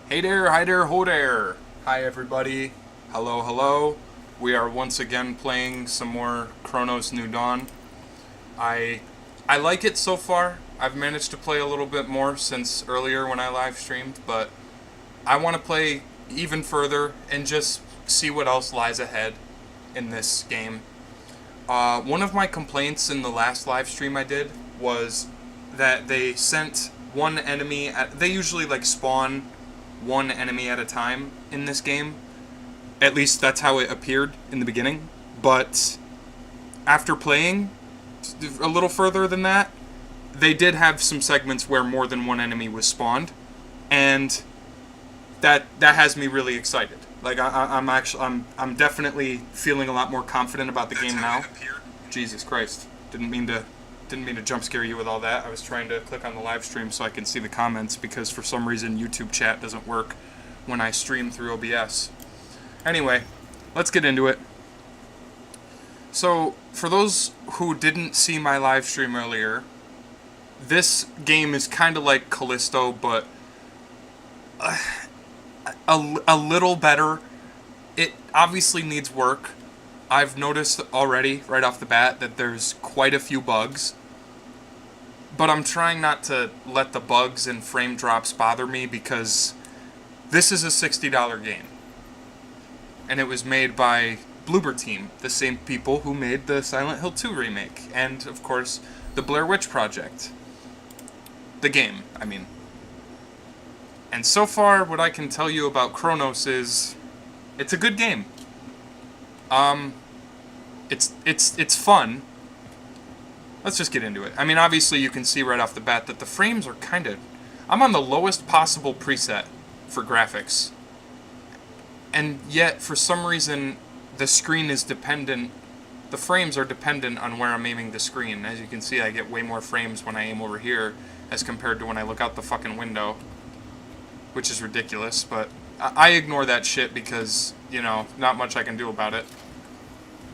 Hey there, hi there, ho there. Hi everybody. Hello, hello. We are once again playing some more Chronos New Dawn. I I like it so far. I've managed to play a little bit more since earlier when I live streamed, but I want to play even further and just see what else lies ahead in this game. One of my complaints in the last live stream I did was that they sent one enemy they usually like spawn one enemy at a time in this game. At least that's how it appeared in the beginning. But after playing a little further than that, they did have some segments where more than one enemy was spawned, and that has me really excited. Like I'm definitely feeling a lot more confident about the game now. Jesus Christ! Didn't mean to jump scare you with all that. I was trying to click on the live stream so I can see the comments because for some reason YouTube chat doesn't work when I stream through OBS. Anyway, let's get into it. So, for those who didn't see my live stream earlier, this game is kind of like Callisto, but a little better. It obviously needs work. I've noticed already, right off the bat, that there's quite a few bugs. But I'm trying not to let the bugs and frame drops bother me because this is a $60 game. And it was made by Bloober Team, the same people who made the Silent Hill 2 remake. And, of course, the Blair Witch Project. The game, I mean. And so far, what I can tell you about Chronos is it's a good game. It's fun. Let's just get into it. I mean, obviously you can see right off the bat that the frames are kind of... I'm on the lowest possible preset for graphics. And yet, for some reason, the screen is dependent... The frames are dependent on where I'm aiming the screen. As you can see, I get way more frames when I aim over here as compared to when I look out the fucking window. Which is ridiculous, but I ignore that shit because, you know, not much I can do about it.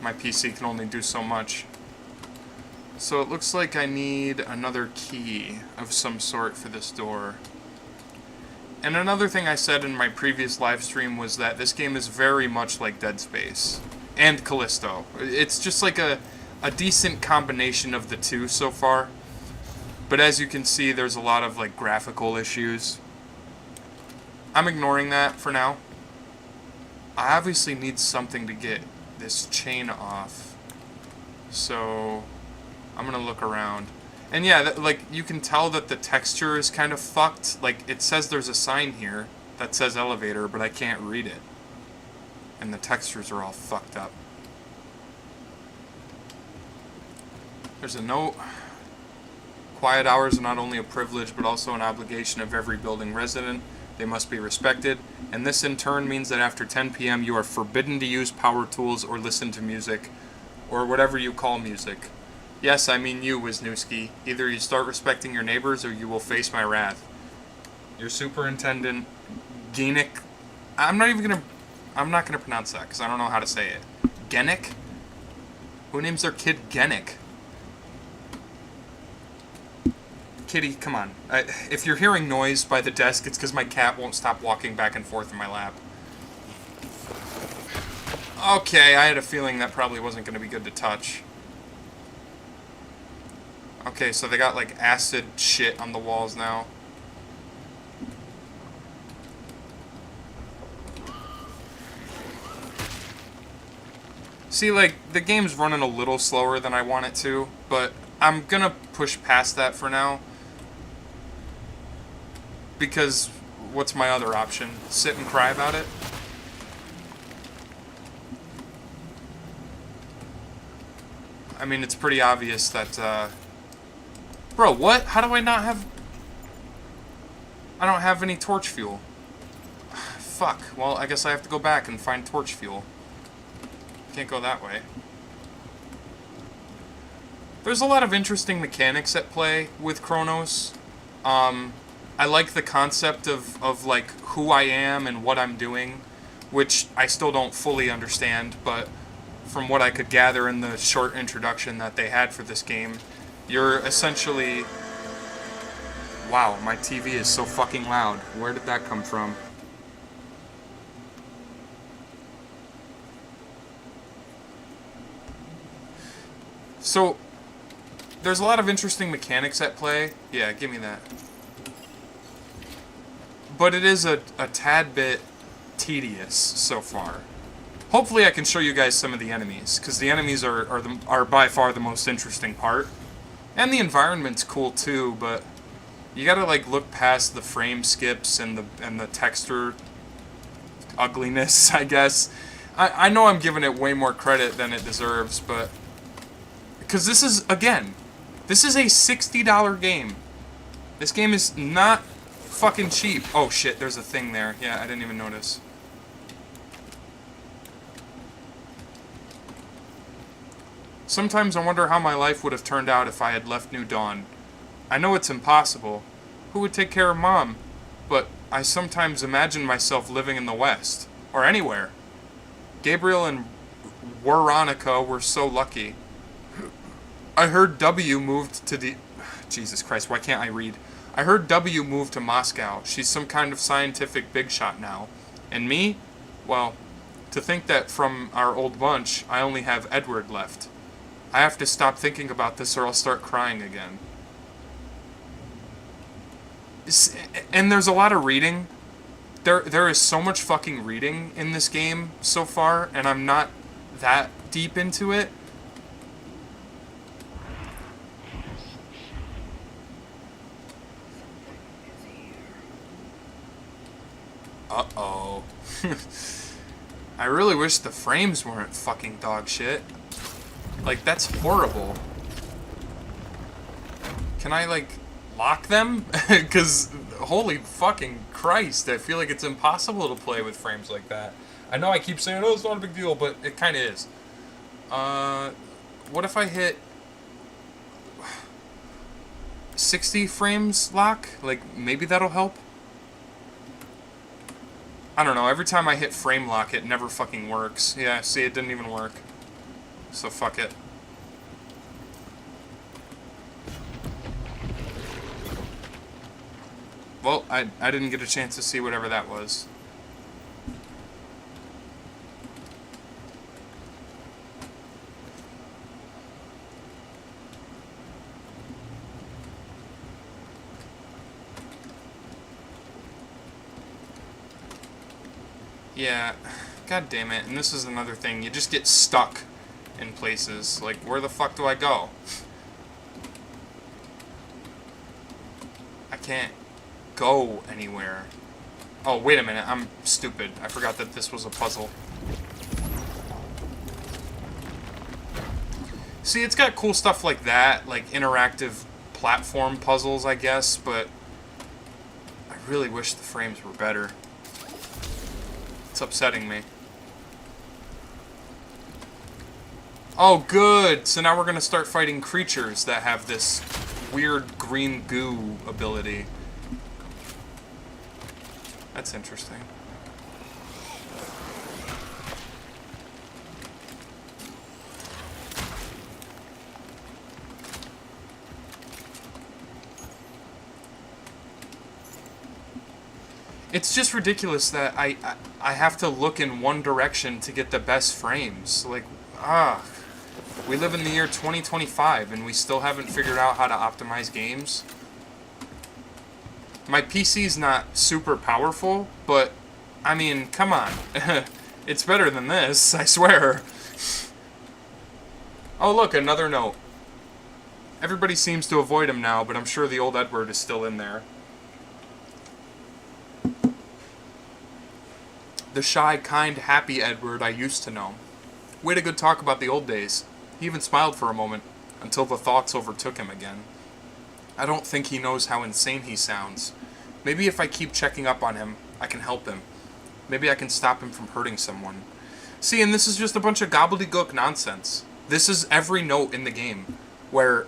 My PC can only do so much. So it looks like I need another key of some sort for this door. And another thing I said in my previous live stream was that this game is very much like Dead Space. And Callisto. It's just like a decent combination of the two so far. But as you can see, there's a lot of like graphical issues. I'm ignoring that for now. I obviously need something to get this chain off. So I'm gonna look around. And yeah, like, you can tell that the texture is kind of fucked. Like, it says there's a sign here that says elevator, but I can't read it. And the textures are all fucked up. There's a note. Quiet hours are not only a privilege, but also an obligation of every building resident. They must be respected, and this in turn means that after 10 p.m. you are forbidden to use power tools or listen to music, or whatever you call music. Yes, I mean you, Wisniewski. Either you start respecting your neighbors, or you will face my wrath. Your superintendent, Genick... I'm not gonna pronounce that, because I don't know how to say it. Genick? Who names their kid Genick? Kitty, come on. If you're hearing noise by the desk, it's because my cat won't stop walking back and forth in my lap. Okay, I had a feeling that probably wasn't going to be good to touch. Okay, so they got, like, acid shit on the walls now. See, like, the game's running a little slower than I want it to, but I'm gonna push past that for now. Because, what's my other option? Sit and cry about it? I mean, it's pretty obvious that, Bro, what? How do I not have... I don't have any torch fuel. Fuck. Well, I guess I have to go back and find torch fuel. Can't go that way. There's a lot of interesting mechanics at play with Chronos. I like the concept of like, who I am and what I'm doing, which I still don't fully understand, but from what I could gather in the short introduction that they had for this game, you're essentially... Wow, my TV is so fucking loud. Where did that come from? So, there's a lot of interesting mechanics at play. Yeah, give me that. But it is a tad bit tedious so far. Hopefully I can show you guys some of the enemies, because the enemies are by far the most interesting part. And the environment's cool too, but you gotta like look past the frame skips and the texture ugliness, I guess. I know I'm giving it way more credit than it deserves, but because this is, again, this is a $60 game. This game is not fucking cheap. Oh shit, there's a thing there. Yeah, I didn't even notice. Sometimes I wonder how my life would have turned out if I had left New Dawn. I know it's impossible. Who would take care of Mom? But I sometimes imagine myself living in the West. Or anywhere. Gabriel and Veronica were so lucky. I heard W moved to the... Jesus Christ, why can't I read? I heard W moved to Moscow. She's some kind of scientific big shot now. And me? Well, to think that from our old bunch, I only have Edward left. I have to stop thinking about this or I'll start crying again. And there's a lot of reading. There is so much fucking reading in this game so far, and I'm not that deep into it. Uh-oh. I really wish the frames weren't fucking dog shit. Like, that's horrible. Can I, like, lock them? Because, holy fucking Christ, I feel like it's impossible to play with frames like that. I know I keep saying, oh, it's not a big deal, but it kind of is. What if I hit 60 frames lock? Like, maybe that'll help? I don't know, every time I hit frame lock, it never fucking works. Yeah, see, it didn't even work. So fuck it. Well, I didn't get a chance to see whatever that was. Yeah, god damn it, and this is another thing, you just get stuck in places. Like, where the fuck do I go? I can't go anywhere. Oh, wait a minute, I'm stupid. I forgot that this was a puzzle. See, it's got cool stuff like that, like interactive platform puzzles, I guess, but I really wish the frames were better. It's upsetting me. Oh, good! So now we're gonna start fighting creatures that have this weird green goo ability. That's interesting. It's just ridiculous that I have to look in one direction to get the best frames. Like, we live in the year 2025 and we still haven't figured out how to optimize games. My PC's not super powerful, but, I mean, come on. It's better than this, I swear. Oh, look, another note. Everybody seems to avoid him now, but I'm sure the old Edward is still in there. The shy, kind, happy Edward I used to know. Way to good talk about the old days. He even smiled for a moment, until the thoughts overtook him again. I don't think he knows how insane he sounds. Maybe if I keep checking up on him, I can help him. Maybe I can stop him from hurting someone. See, and this is just a bunch of gobbledygook nonsense. This is every note in the game, where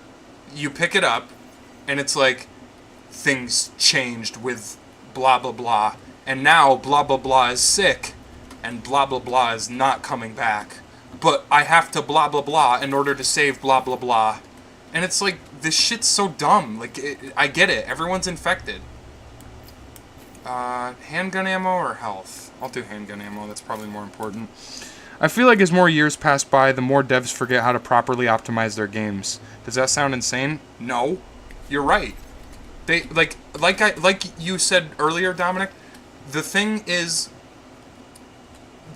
you pick it up, and it's like, things changed with blah blah blah, and now blah blah blah is sick, and blah blah blah is not coming back. But I have to blah blah blah in order to save blah blah blah. And it's like, this shit's so dumb. Like, I get it. Everyone's infected. Handgun ammo or health? I'll do handgun ammo. That's probably more important. I feel like as more years pass by, the more devs forget how to properly optimize their games. Does that sound insane? No. You're right. They like you said earlier, Dominic, the thing is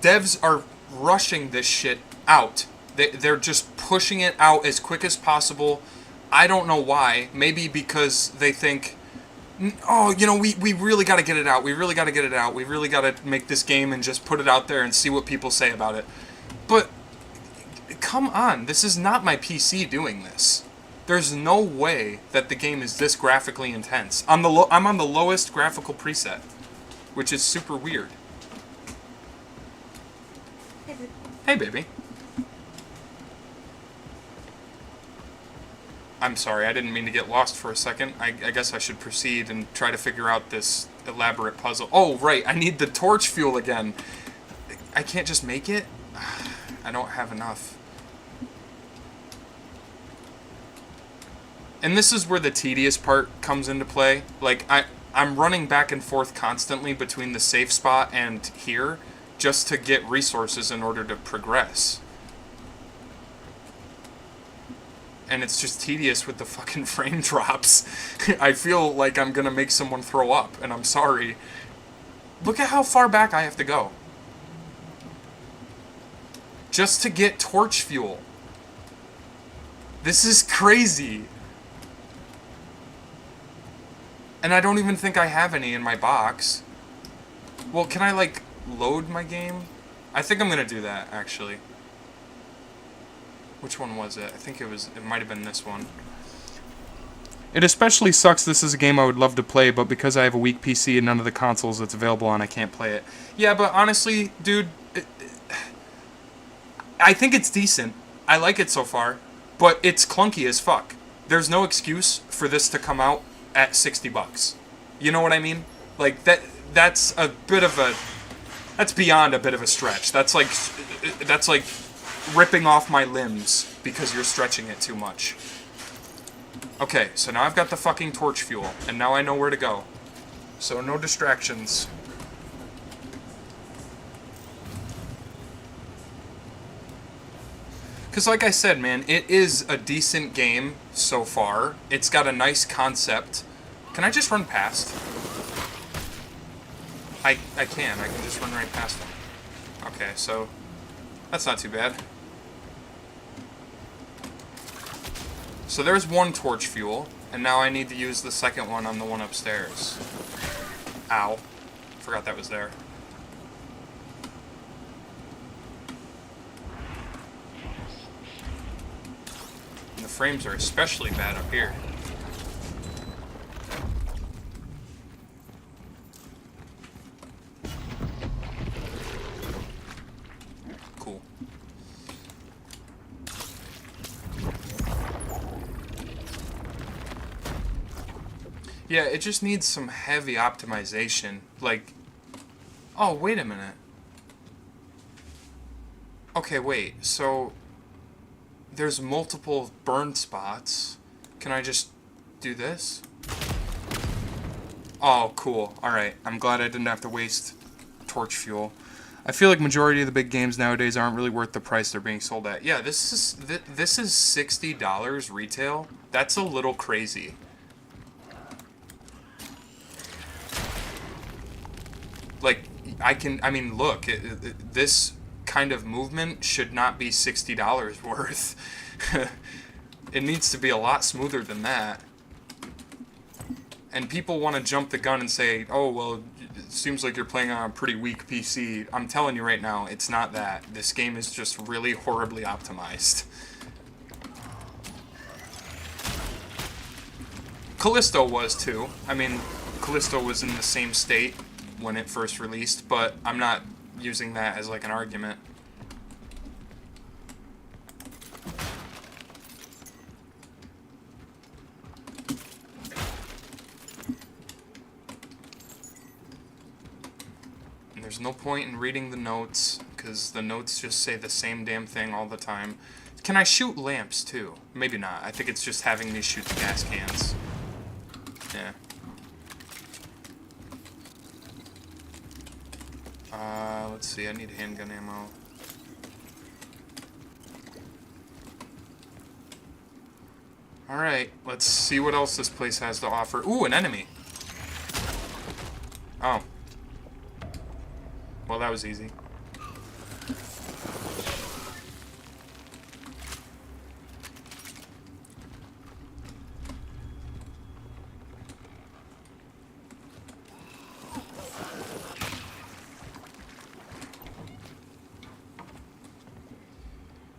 devs are rushing this shit out. They're just pushing it out as quick as possible. I don't know why. Maybe because they think, oh, you know, we really got to get it out. We really got to get it out. We really got to make this game and just put it out there and see what people say about it. But come on, this is not my PC doing this. There's no way that the game is this graphically intense. I'm on the lowest graphical preset, which is super weird. Hey, baby. I'm sorry, I didn't mean to get lost for a second. I guess I should proceed and try to figure out this elaborate puzzle. Oh, right, I need the torch fuel again. I can't just make it? I don't have enough. And this is where the tedious part comes into play. Like, I'm running back and forth constantly between the safe spot and here just to get resources in order to progress. And it's just tedious with the fucking frame drops. I feel like I'm gonna make someone throw up, and I'm sorry. Look at how far back I have to go. Just to get torch fuel. This is crazy. And I don't even think I have any in my box. Well, can I, like, load my game? I think I'm gonna do that, actually. Which one was it? I think it might have been this one. It especially sucks this is a game I would love to play, but because I have a weak PC and none of the consoles it's available on, I can't play it. Yeah, but honestly, dude, I think it's decent. I like it so far, but it's clunky as fuck. There's no excuse for this to come out at $60. You know what I mean? Like, that's a bit of a... That's beyond a bit of a stretch. That's like ripping off my limbs because you're stretching it too much. Okay, so now I've got the fucking torch fuel, and now I know where to go. So no distractions. Because like I said, man, it is a decent game so far. It's got a nice concept. Can I just run past? I can just run right past them. Okay, so that's not too bad. So there's one torch fuel, and now I need to use the second one on the one upstairs. Ow. Forgot that was there. And the frames are especially bad up here. Cool. Yeah, it just needs some heavy optimization. Like, oh, wait a minute. Okay, wait, so there's multiple burn spots. Can I just do this? Oh, cool. Alright, I'm glad I didn't have to waste torch fuel. I feel like majority of the big games nowadays aren't really worth the price they're being sold at. Yeah, this is $60 retail. That's a little crazy. Like, I mean, look, this kind of movement should not be $60 worth. It needs to be a lot smoother than that. And people want to jump the gun and say, oh, well, it seems like you're playing on a pretty weak PC. I'm telling you right now, it's not that. This game is just really horribly optimized. Callisto was too. I mean, Callisto was in the same state when it first released, but I'm not using that as like an argument. And there's no point in reading the notes, because the notes just say the same damn thing all the time. Can I shoot lamps too? Maybe not. I think it's just having me shoot the gas cans. Yeah. Let's see, I need handgun ammo. Alright, let's see what else this place has to offer. Ooh, an enemy. Oh. Well, that was easy.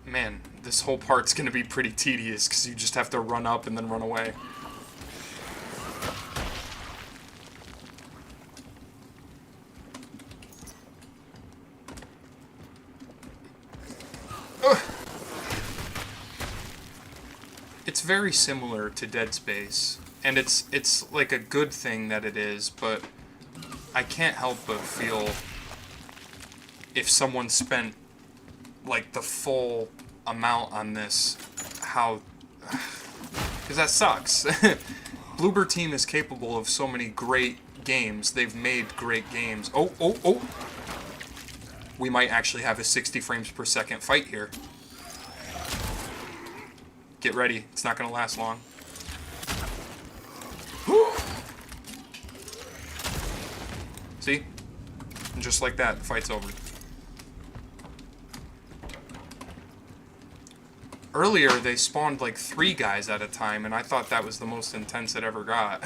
Man, this whole part's gonna be pretty tedious because you just have to run up and then run away. Ugh. It's very similar to Dead Space, and it's like a good thing that it is, but I can't help but feel if someone spent like the full amount on this, how, because that sucks. Bloober Team is capable of so many great games. They've made great games. Oh. We might actually have a 60 frames per second fight here. Get ready, it's not gonna last long. See? And just like that, the fight's over. Earlier, they spawned like 3 guys at a time, and I thought that was the most intense it ever got.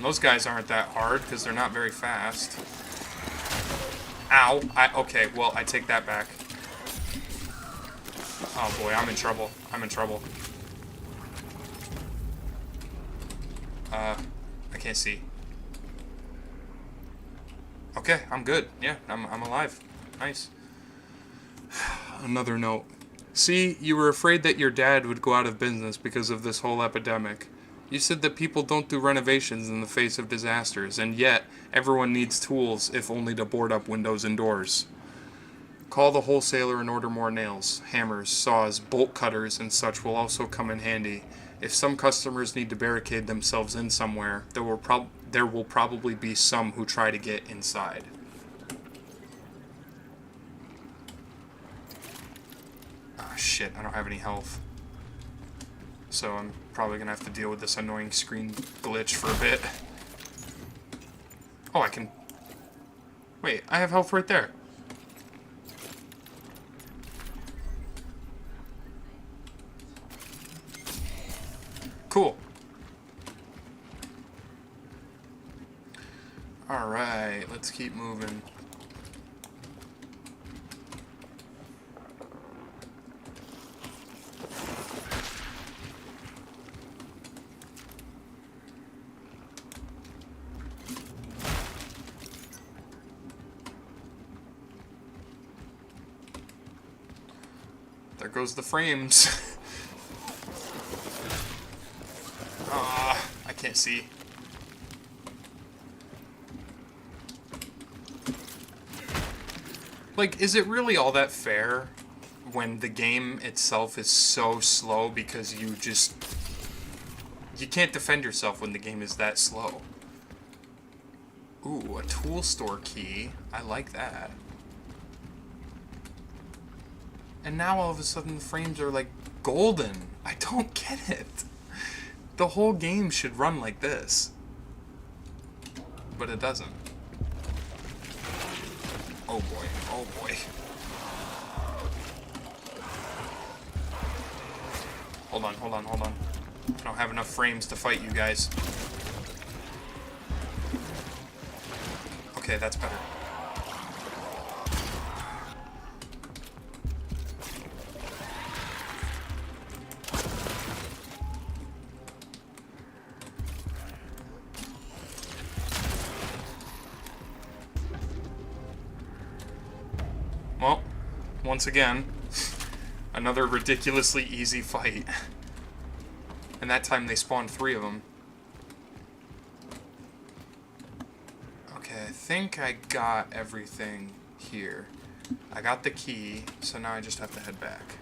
Those guys aren't that hard, because they're not very fast. Ow. Okay, well, I take that back. Oh boy, I'm in trouble. I'm in trouble. I can't see. Okay, I'm good. Yeah, I'm alive. Nice. Another note. See, you were afraid that your dad would go out of business because of this whole epidemic. You said that people don't do renovations in the face of disasters, and yet everyone needs tools, if only to board up windows and doors. Call the wholesaler and order more nails. Hammers, saws, bolt cutters, and such will also come in handy. If some customers need to barricade themselves in somewhere, there will probably be some who try to get inside. Ah, shit, I don't have any health. So I'm probably gonna have to deal with this annoying screen glitch for a bit. Oh, I can... Wait, I have health right there. Cool. Alright, let's keep moving. There goes the frames. I can't see. Like, is it really all that fair when the game itself is so slow because you can't defend yourself when the game is that slow? Ooh, a tool store key. I like that. And now all of a sudden the frames are like golden. I don't get it. The whole game should run like this. But it doesn't. Oh boy, oh boy. Hold on. I don't have enough frames to fight you guys. Okay, that's better. Well, once again, another ridiculously easy fight. And that time they spawned 3 of them. Okay, I think I got everything here. I got the key, so now I just have to head back.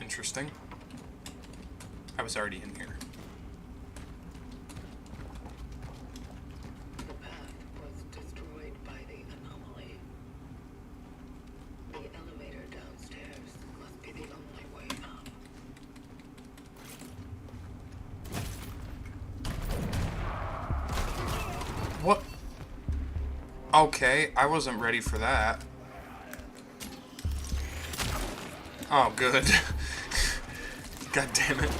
Interesting. I was already in here. The path was destroyed by the anomaly. The elevator downstairs must be the only way up. What? Okay, I wasn't ready for that. Oh, good. God damn it.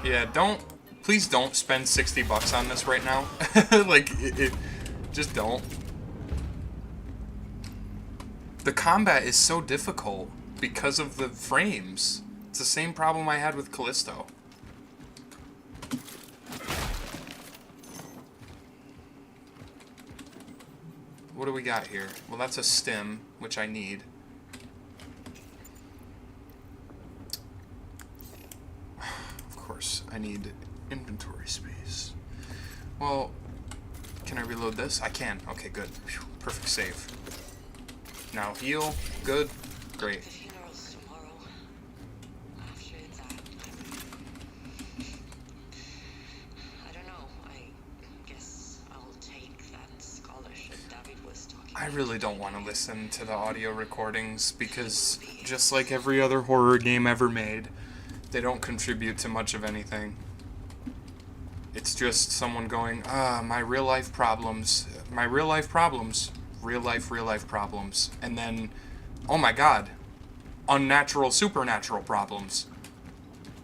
Yeah, please don't spend 60 bucks on this right now. Like, just don't. The combat is so difficult because of the frames. It's the same problem I had with Callisto. What do we got here? Well, that's a stim, which I need. Of course, I need inventory space. Well, can I reload this? I can. Okay, good. Whew, perfect save. Now heal. Good. Great. The funeral's tomorrow. After that, I don't know. I guess I'll take that scholarship David was talking about. I really don't want to listen to the audio recordings because, just like every other horror game ever made, they don't contribute to much of anything. It's just someone going, my real life problems, real life problems, and then, oh my god, unnatural, supernatural problems.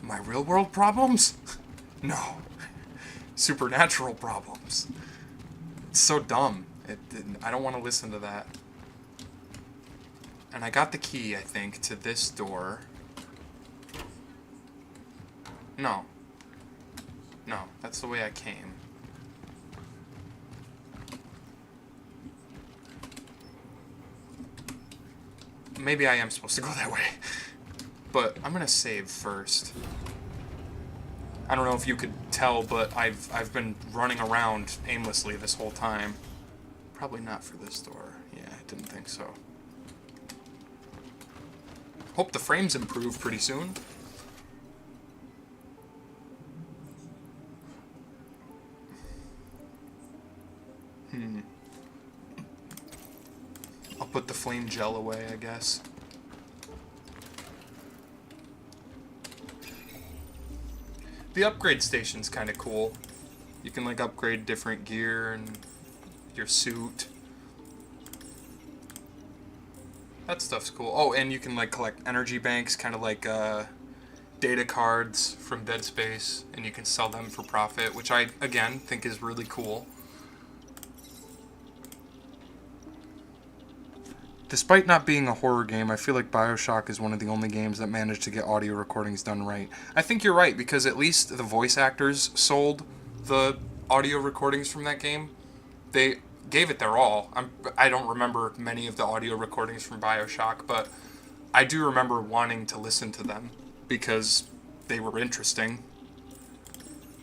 My real world problems? No. Supernatural problems. It's so dumb. I don't want to listen to that. And I got the key, I think, to this door. No. No, that's the way I came. Maybe I am supposed to go that way. But I'm gonna save first. I don't know if you could tell, but I've been running around aimlessly this whole time. Probably not for this door. Yeah, I didn't think so. Hope the frames improve pretty soon. I'll put the flame gel away, I guess. The upgrade station's kind of cool. You can, like, upgrade different gear and your suit. That stuff's cool. Oh, and you can, like, collect energy banks, kind of like data cards from Dead Space, and you can sell them for profit, which I, again, think is really cool. Despite not being a horror game, I feel like BioShock is one of the only games that managed to get audio recordings done right. I think you're right, because at least the voice actors sold the audio recordings from that game. They gave it their all. I don't remember many of the audio recordings from BioShock, but I do remember wanting to listen to them because they were interesting.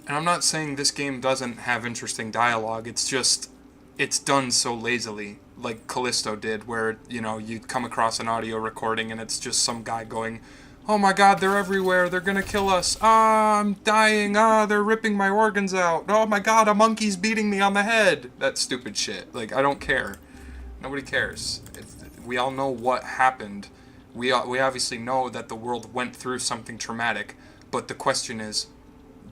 And I'm not saying this game doesn't have interesting dialogue, it's just, it's done so lazily, like Callisto did, where, you know, you come across an audio recording and it's just some guy going, oh my god, they're everywhere, they're gonna kill us, I'm dying, they're ripping my organs out, oh my god, a monkey's beating me on the head. That stupid shit. Like, I don't care. Nobody cares. We all know what happened. We obviously know that the world went through something traumatic, but the question is,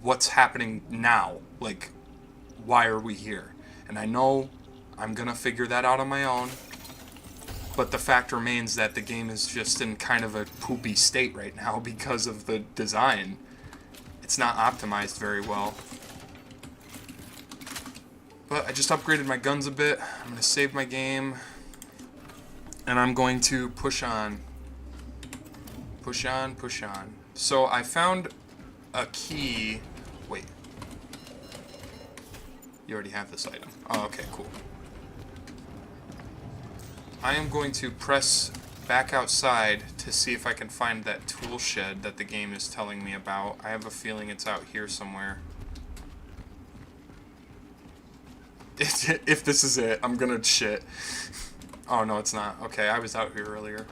what's happening now? Like, why are we here? And I know I'm gonna figure that out on my own, but the fact remains that the game is just in kind of a poopy state right now because of the design. It's not optimized very well. But I just upgraded my guns a bit. I'm gonna save my game, and I'm going to push on. Push on, push on. So I found a key. Wait. You already have this item. Oh, okay, cool. I am going to press back outside to see if I can find that tool shed that the game is telling me about. I have a feeling it's out here somewhere. If this is it, I'm gonna shit. Oh, no, it's not. Okay, I was out here earlier.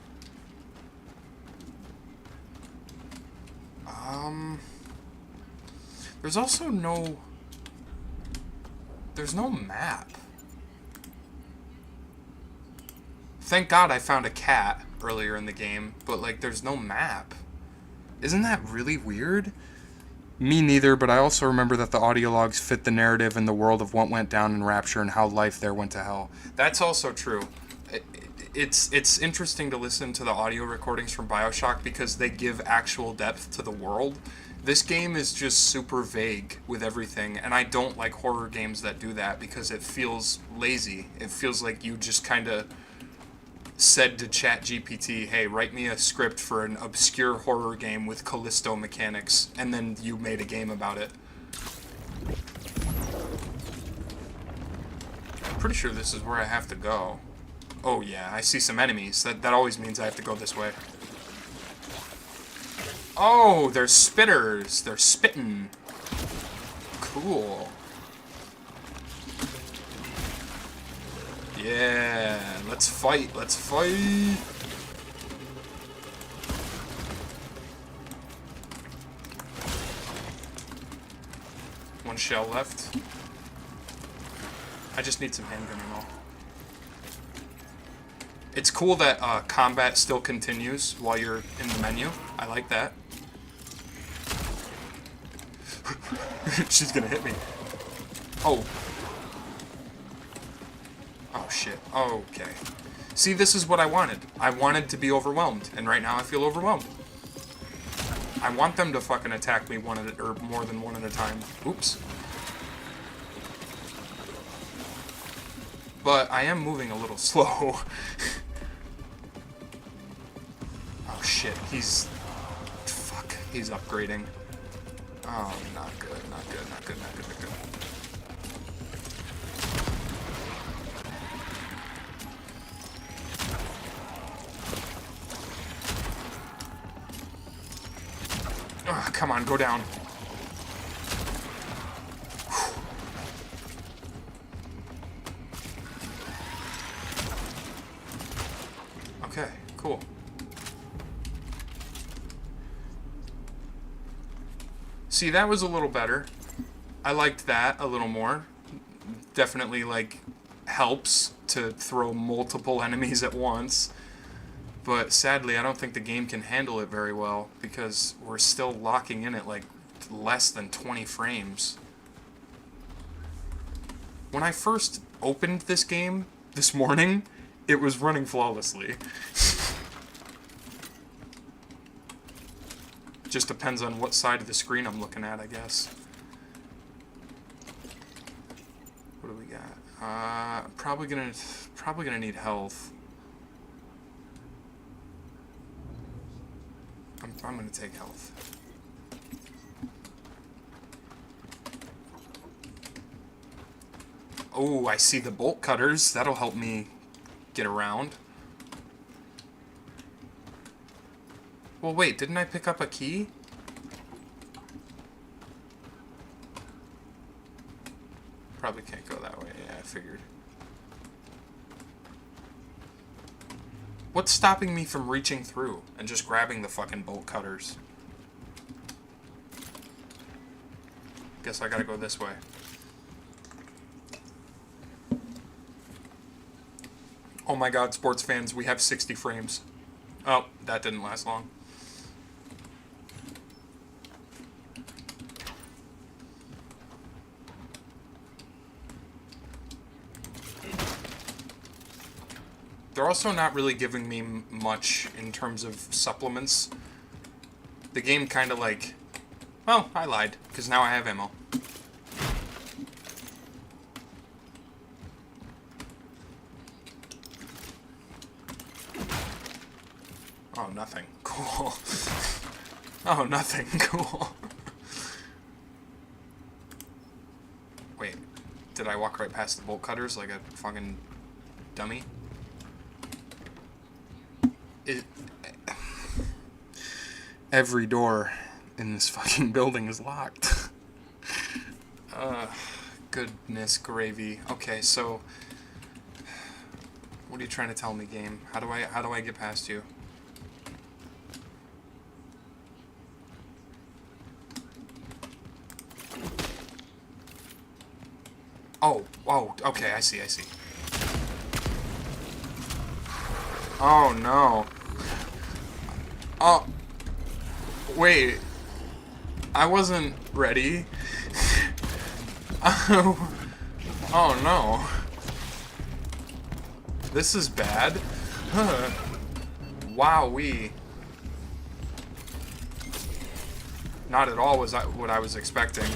There's also no... There's no map. Thank God I found a cat earlier in the game, but, like, there's no map. Isn't that really weird? Me neither, but I also remember that the audio logs fit the narrative in the world of what went down in Rapture and how life there went to hell. That's also true. It's interesting to listen to the audio recordings from BioShock because they give actual depth to the world. This game is just super vague with everything, and I don't like horror games that do that because it feels lazy. It feels like you just kind of said to ChatGPT, hey, write me a script for an obscure horror game with Callisto mechanics, and then you made a game about it. I'm pretty sure this is where I have to go. Oh yeah, I see some enemies. That always means I have to go this way. Oh, they're spitters. They're spitting. Cool. Yeah, let's fight. Let's fight. One shell left. I just need some handgun ammo. It's cool that combat still continues while you're in the menu. I like that. She's gonna hit me. Oh. Oh shit. Okay. See, this is what I wanted. I wanted to be overwhelmed, and right now I feel overwhelmed. I want them to fucking attack me one at or more than one at a time. Oops. But I am moving a little slow. Oh shit, he's... Fuck, he's upgrading. Oh, not good, not good, not good, not good, not good. Oh, come on, go down. Okay, cool. See, that was a little better. I liked that a little more. Definitely, like, helps to throw multiple enemies at once. But sadly, I don't think the game can handle it very well because we're still locking in at, like, less than 20 frames. When I first opened this game this morning, it was running flawlessly. Just depends on what side of the screen I'm looking at, I guess. What do we got? Probably gonna need health. I'm gonna take health. Oh, I see the Boltcutters. That'll help me get around. Well, wait, didn't I pick up a key? Probably can't go that way. Yeah, I figured. What's stopping me from reaching through and just grabbing the fucking Boltcutters? Guess I gotta go this way. Oh my god, sports fans, we have 60 frames. Oh, that didn't last long. They're also not really giving me much in terms of supplements. The game kind of like... Well, I lied, because now I have ammo. Oh, nothing. Cool. Oh, nothing. Cool. Wait, did I walk right past the Boltcutters like a fucking dummy? Every door in this fucking building is locked. Goodness gravy. Okay, so What are you trying to tell me, game? How do I get past you? Oh, okay, I see. Oh, no. Oh, wait. I wasn't ready. Oh, no. This is bad. Huh. Wowee. Not at all was what I was expecting.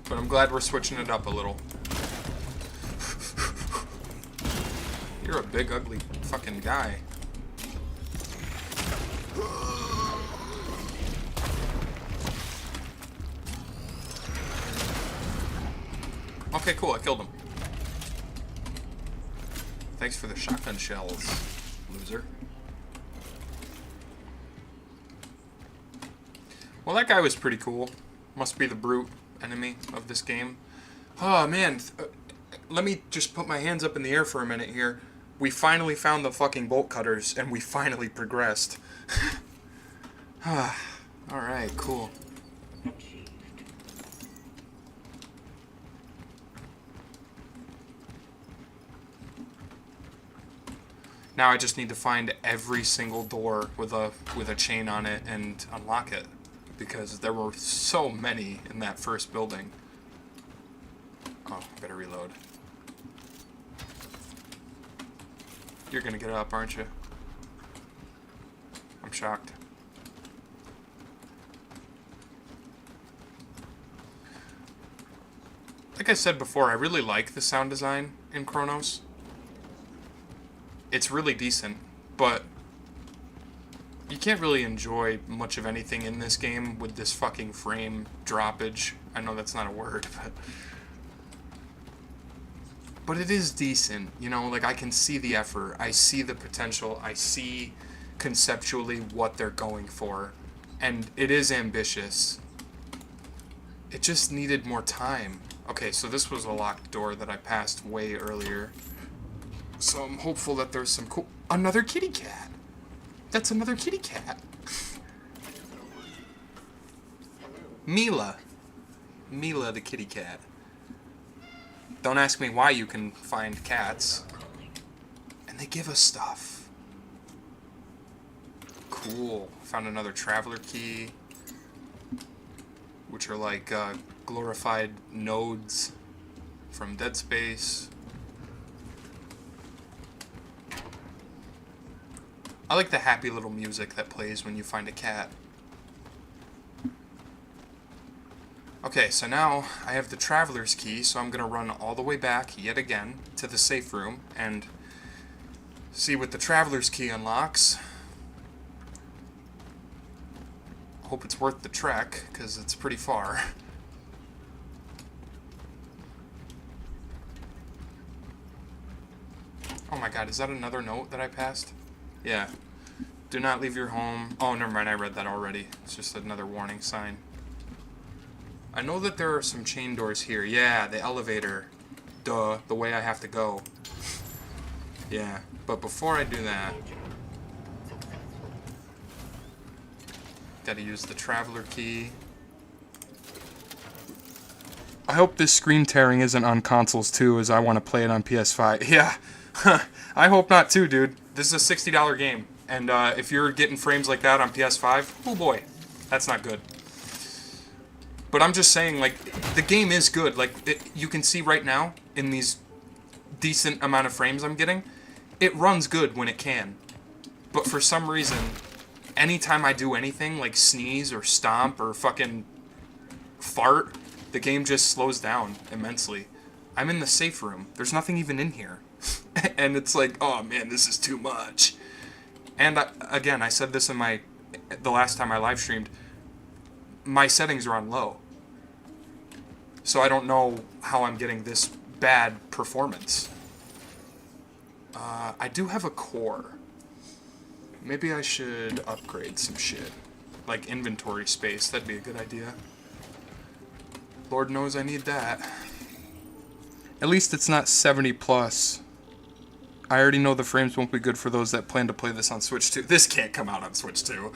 But I'm glad we're switching it up a little. You're a big, ugly fucking guy. Okay, cool, I killed him. Thanks for the shotgun shells, loser. Well, that guy was pretty cool. Must be the brute enemy of this game. Oh, man. Let me just put my hands up in the air for a minute here. We finally found the fucking Boltcutters, and we finally progressed. Alright, cool. Now I just need to find every single door with a chain on it and unlock it. Because there were so many in that first building. Oh, I better reload. You're gonna get up, aren't you? I'm shocked. Like I said before, I really like the sound design in CRONOS. It's really decent, but you can't really enjoy much of anything in this game with this fucking frame droppage. I know that's not a word, but it is decent, you know, like I can see the effort, I see the potential, I see conceptually what they're going for, and it is ambitious. It just needed more time. Okay, so this was a locked door that I passed way earlier. So I'm hopeful that there's some cool... Another kitty cat! That's another kitty cat! Mila. Mila the kitty cat. Don't ask me why you can find cats. And they give us stuff. Cool. Found another traveler key. Which are like glorified nodes from Dead Space. I like the happy little music that plays when you find a cat. Okay, so now I have the traveler's key, so I'm going to run all the way back, yet again, to the safe room, and see what the traveler's key unlocks. Hope it's worth the trek, because it's pretty far. Oh my god, is that another note that I passed? Yeah. Do not leave your home. Oh, never mind, I read that already. It's just another warning sign. I know that there are some chain doors here. Yeah, the elevator. Duh, the way I have to go. Yeah, but before I do that... Gotta use the traveler key. I hope this screen tearing isn't on consoles too, as I want to play it on PS5. Yeah, I hope not too, dude. This is a $60 game, and if you're getting frames like that on PS5, oh boy, that's not good. But I'm just saying, like, the game is good. Like, you can see right now, in these decent amount of frames I'm getting, it runs good when it can. But for some reason, anytime I do anything, like sneeze or stomp or fucking fart, the game just slows down immensely. I'm in the safe room. There's nothing even in here. And it's like, oh man, this is too much. And again, I said this in the last time I live streamed, my settings are on low. So I don't know how I'm getting this bad performance. I do have a core. Maybe I should upgrade some shit. Like inventory space, that'd be a good idea. Lord knows I need that. At least it's not 70 plus. I already know the frames won't be good for those that plan to play this on Switch 2. This can't come out on Switch 2.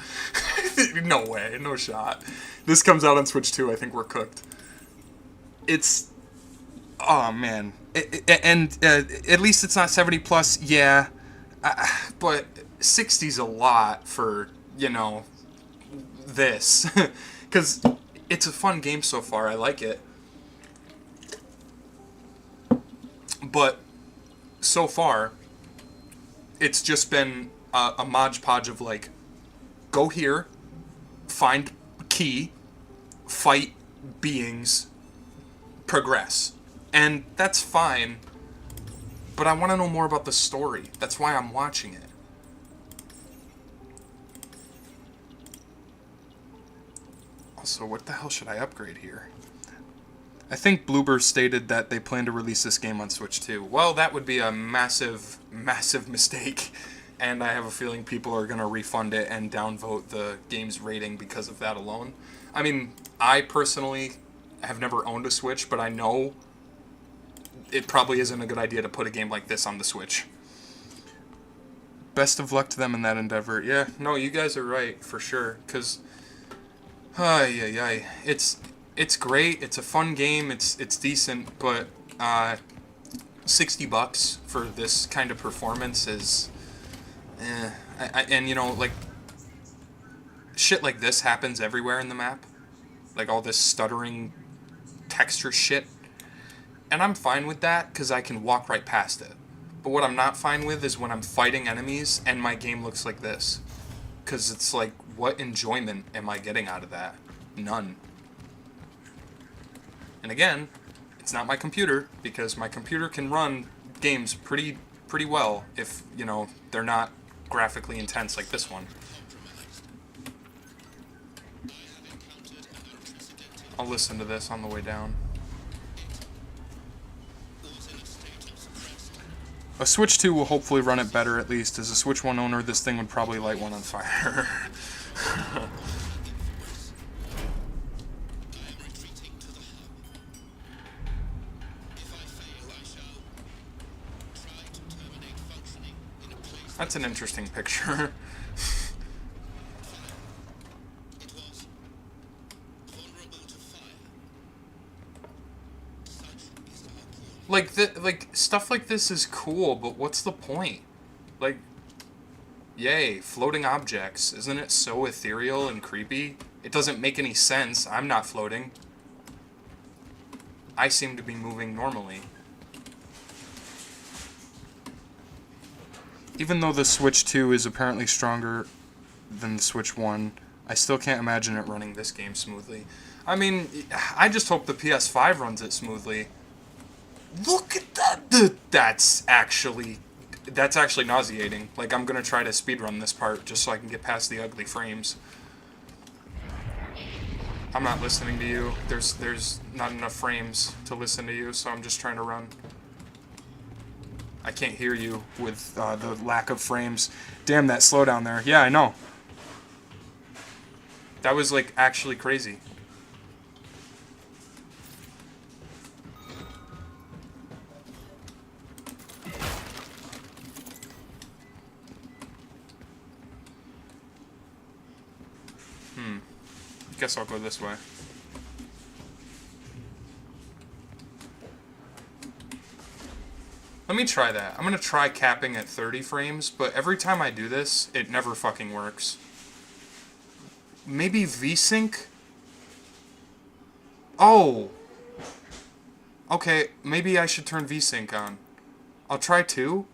No way, no shot. This comes out on Switch 2, I think we're cooked. It's... Oh, man. And at least it's not 70 plus, yeah. But 60's a lot for, you know, this. Because it's a fun game so far, I like it. But so far, it's just been a Mod Podge of like, go here, find key, fight beings, progress. And that's fine, but I want to know more about the story. That's why I'm watching it. Also, what the hell should I upgrade here? I think Bloober stated that they plan to release this game on Switch 2. Well, that would be a massive, massive mistake. And I have a feeling people are going to refund it and downvote the game's rating because of that alone. I mean, I personally have never owned a Switch, but I know it probably isn't a good idea to put a game like this on the Switch. Best of luck to them in that endeavor. Yeah, no, you guys are right, for sure. Because, it's great. It's a fun game. It's decent, but $60 for this kind of performance is, and you know, like, shit like this happens everywhere in the map, like all this stuttering texture shit, and I'm fine with that because I can walk right past it. But what I'm not fine with is when I'm fighting enemies and my game looks like this, because it's like, what enjoyment am I getting out of that? None. And again, it's not my computer, because my computer can run games pretty well if, you know, they're not graphically intense like this one. I'll listen to this on the way down. A Switch 2 will hopefully run it better, at least. As a Switch 1 owner, this thing would probably light one on fire. That's an interesting picture. Like stuff like this is cool, but what's the point? Like, yay, floating objects. Isn't it so ethereal and creepy? It doesn't make any sense. I'm not floating. I seem to be moving normally. Even though the Switch 2 is apparently stronger than the Switch 1, I still can't imagine it running this game smoothly. I mean, I just hope the PS5 runs it smoothly. Look at that! That's actually nauseating. Like, I'm gonna try to speedrun this part just so I can get past the ugly frames. I'm not listening to you. There's not enough frames to listen to you, so I'm just trying to run. I can't hear you with the lack of frames. Damn, that slowdown there. Yeah, I know. That was, like, actually crazy. Guess I'll go this way. Let me try that. I'm gonna try capping at 30 frames, but every time I do this, it never fucking works. Maybe VSync? Oh! Okay, maybe I should turn VSync on. I'll try 2.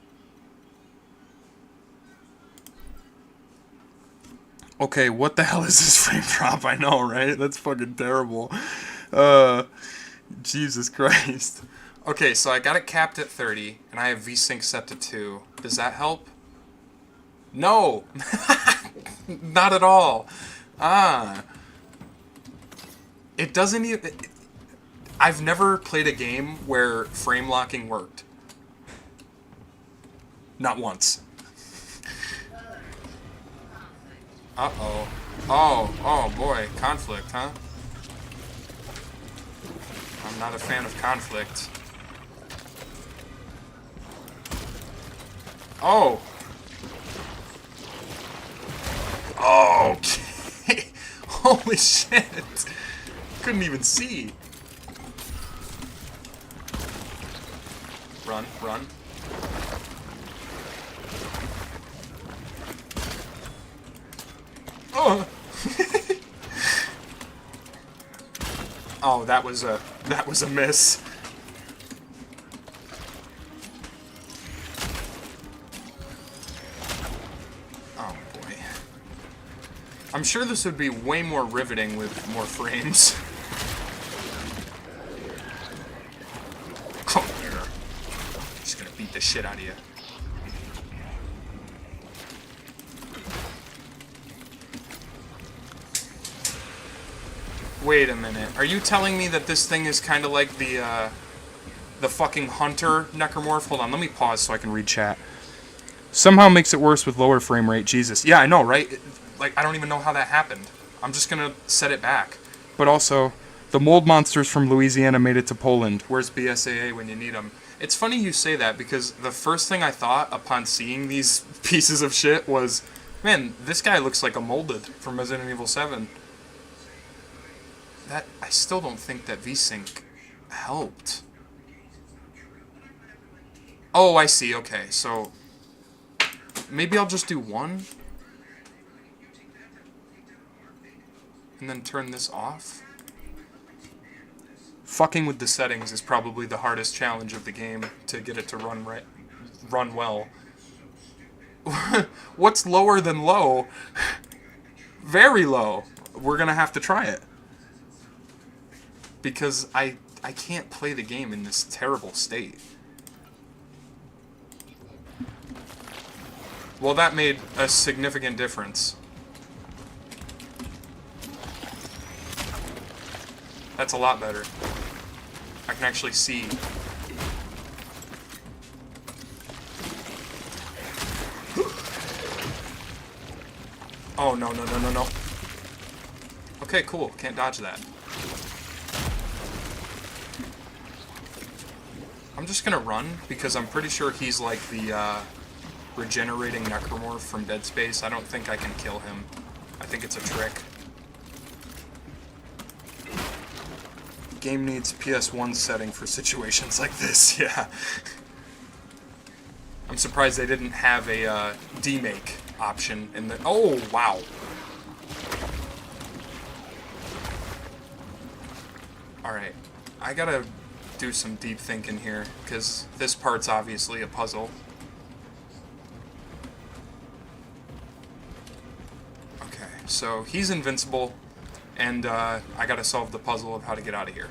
Okay, what the hell is this frame drop? I know, right? That's fucking terrible. Jesus Christ. Okay, so I got it capped at 30, and I have VSync set to 2. Does that help? No! Not at all. It doesn't even... I've never played a game where frame locking worked. Not once. Uh-oh. Oh boy. Conflict, huh? I'm not a fan of conflict. Oh. Okay. Holy shit. Couldn't even see. Run, run. Oh. Oh, that was a miss. Oh boy. I'm sure this would be way more riveting with more frames. Come here. Just gonna beat the shit out of you. Wait a minute. Are you telling me that this thing is kind of like the fucking Hunter Necromorph? Hold on, let me pause so I can read chat. Somehow makes it worse with lower frame rate. Jesus. Yeah, I know, right? Like, I don't even know how that happened. I'm just gonna set it back. But also, the mold monsters from Louisiana made it to Poland. Where's BSAA when you need them? It's funny you say that, because the first thing I thought upon seeing these pieces of shit was, man, this guy looks like a molded from Resident Evil 7. That, I still don't think that VSync helped. Oh, I see, okay, so maybe I'll just do one? And then turn this off? Fucking with the settings is probably the hardest challenge of the game to get it to run well. What's lower than low? Very low. We're gonna have to try it. Because I can't play the game in this terrible state. Well, that made a significant difference. That's a lot better. I can actually see. Oh, no, no, no, no, no. Okay, cool. Can't dodge that. I'm just gonna run, because I'm pretty sure he's like the, regenerating Necromorph from Dead Space. I don't think I can kill him. I think it's a trick. Game needs PS1 setting for situations like this, yeah. I'm surprised they didn't have a demake option in the... Oh, wow. Alright, I gotta do some deep thinking here, because this part's obviously a puzzle. Okay, so he's invincible, and I gotta solve the puzzle of how to get out of here.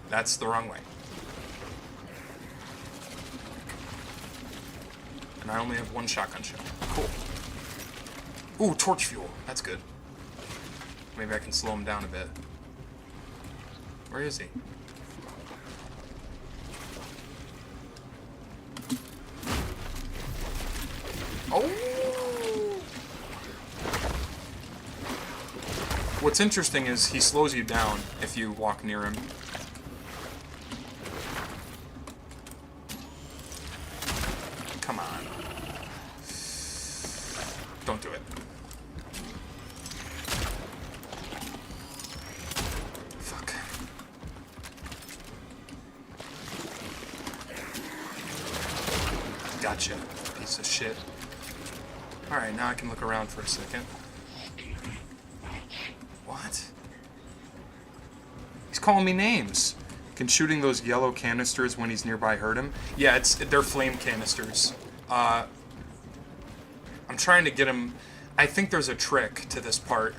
That's the wrong way. And I only have one shotgun shell. Cool. Ooh, torch fuel. That's good. Maybe I can slow him down a bit. Where is he? Oh! What's interesting is he slows you down if you walk near him. Come on. Don't do it. Fuck. Gotcha, piece of shit. Alright, now I can look around for a second. What? He's calling me names. Can shooting those yellow canisters when he's nearby hurt him? Yeah, they're flame canisters. I'm trying to get him... I think there's a trick to this part.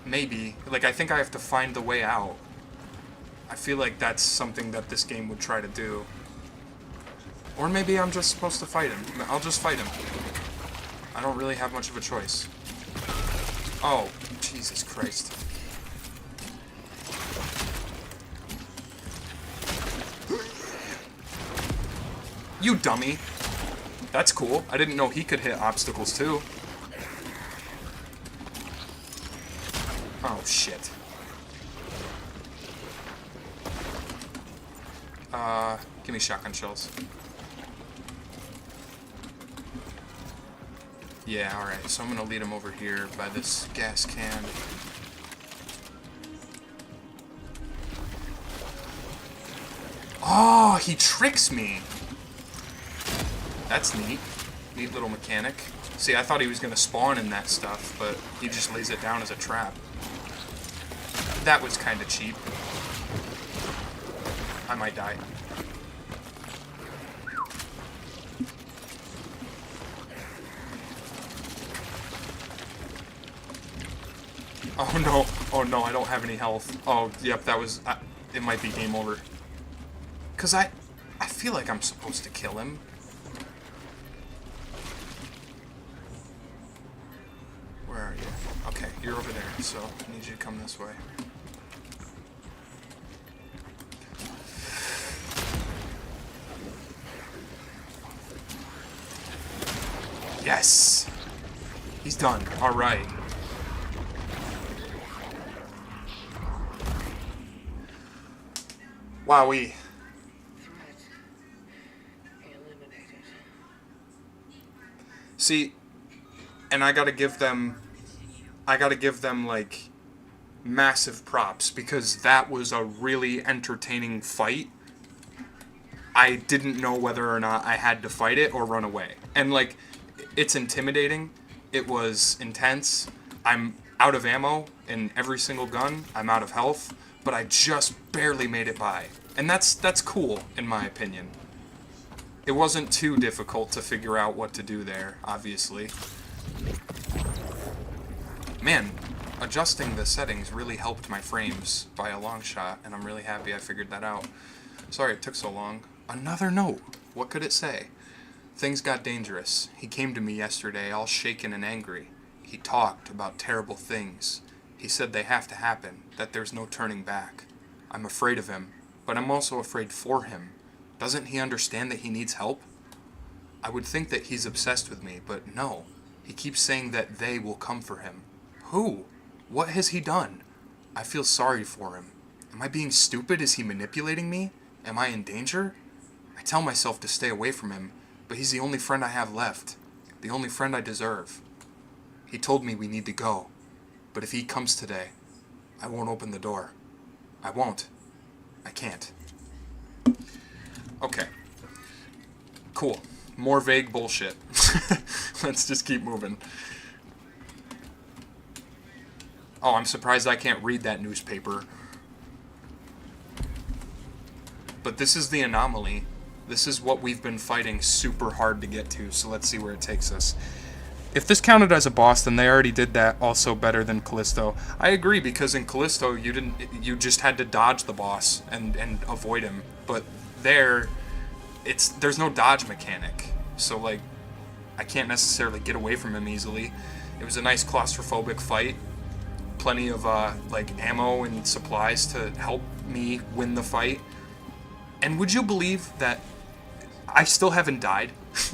Maybe. Like, I think I have to find the way out. I feel like that's something that this game would try to do. Or maybe I'm just supposed to fight him. I'll just fight him. I don't really have much of a choice. Oh, Jesus Christ. You dummy. That's cool. I didn't know he could hit obstacles too. Oh, shit. Give me shotgun shells. Yeah, alright, so I'm gonna lead him over here by this gas can. Oh, he tricks me! That's neat. Neat little mechanic. See, I thought he was gonna spawn in that stuff, but he just lays it down as a trap. That was kinda cheap. I might die. Oh no, oh no, I don't have any health. Oh, yep, that was, it might be game over. Cause I feel like I'm supposed to kill him. Where are you? Okay, you're over there, so I need you to come this way. Yes! He's done. Alright. Wowee. Threat eliminated. See, and I gotta give them, like, massive props, because that was a really entertaining fight. I didn't know whether or not I had to fight it or run away. And, like, it's intimidating. It was intense. I'm out of ammo in every single gun. I'm out of health. But I just barely made it by. And that's cool, in my opinion. It wasn't too difficult to figure out what to do there, obviously. Man, adjusting the settings really helped my frames by a long shot, and I'm really happy I figured that out. Sorry it took so long. Another note. What could it say? Things got dangerous. He came to me yesterday all shaken and angry. He talked about terrible things. He said they have to happen, that there's no turning back. I'm afraid of him, but I'm also afraid for him. Doesn't he understand that he needs help? I would think that he's obsessed with me, but no. He keeps saying that they will come for him. Who? What has he done? I feel sorry for him. Am I being stupid? Is he manipulating me? Am I in danger? I tell myself to stay away from him, but he's the only friend I have left. The only friend I deserve. He told me we need to go. But if he comes today, I won't open the door. I won't. I can't. Okay. Cool. More vague bullshit. Let's just keep moving. Oh, I'm surprised I can't read that newspaper. But this is the anomaly. This is what we've been fighting super hard to get to, so let's see where it takes us. If this counted as a boss, then they already did that also better than Callisto. I agree, because in Callisto you just had to dodge the boss and avoid him. But there's no dodge mechanic. So like I can't necessarily get away from him easily. It was a nice claustrophobic fight. Plenty of like ammo and supplies to help me win the fight. And would you believe that I still haven't died?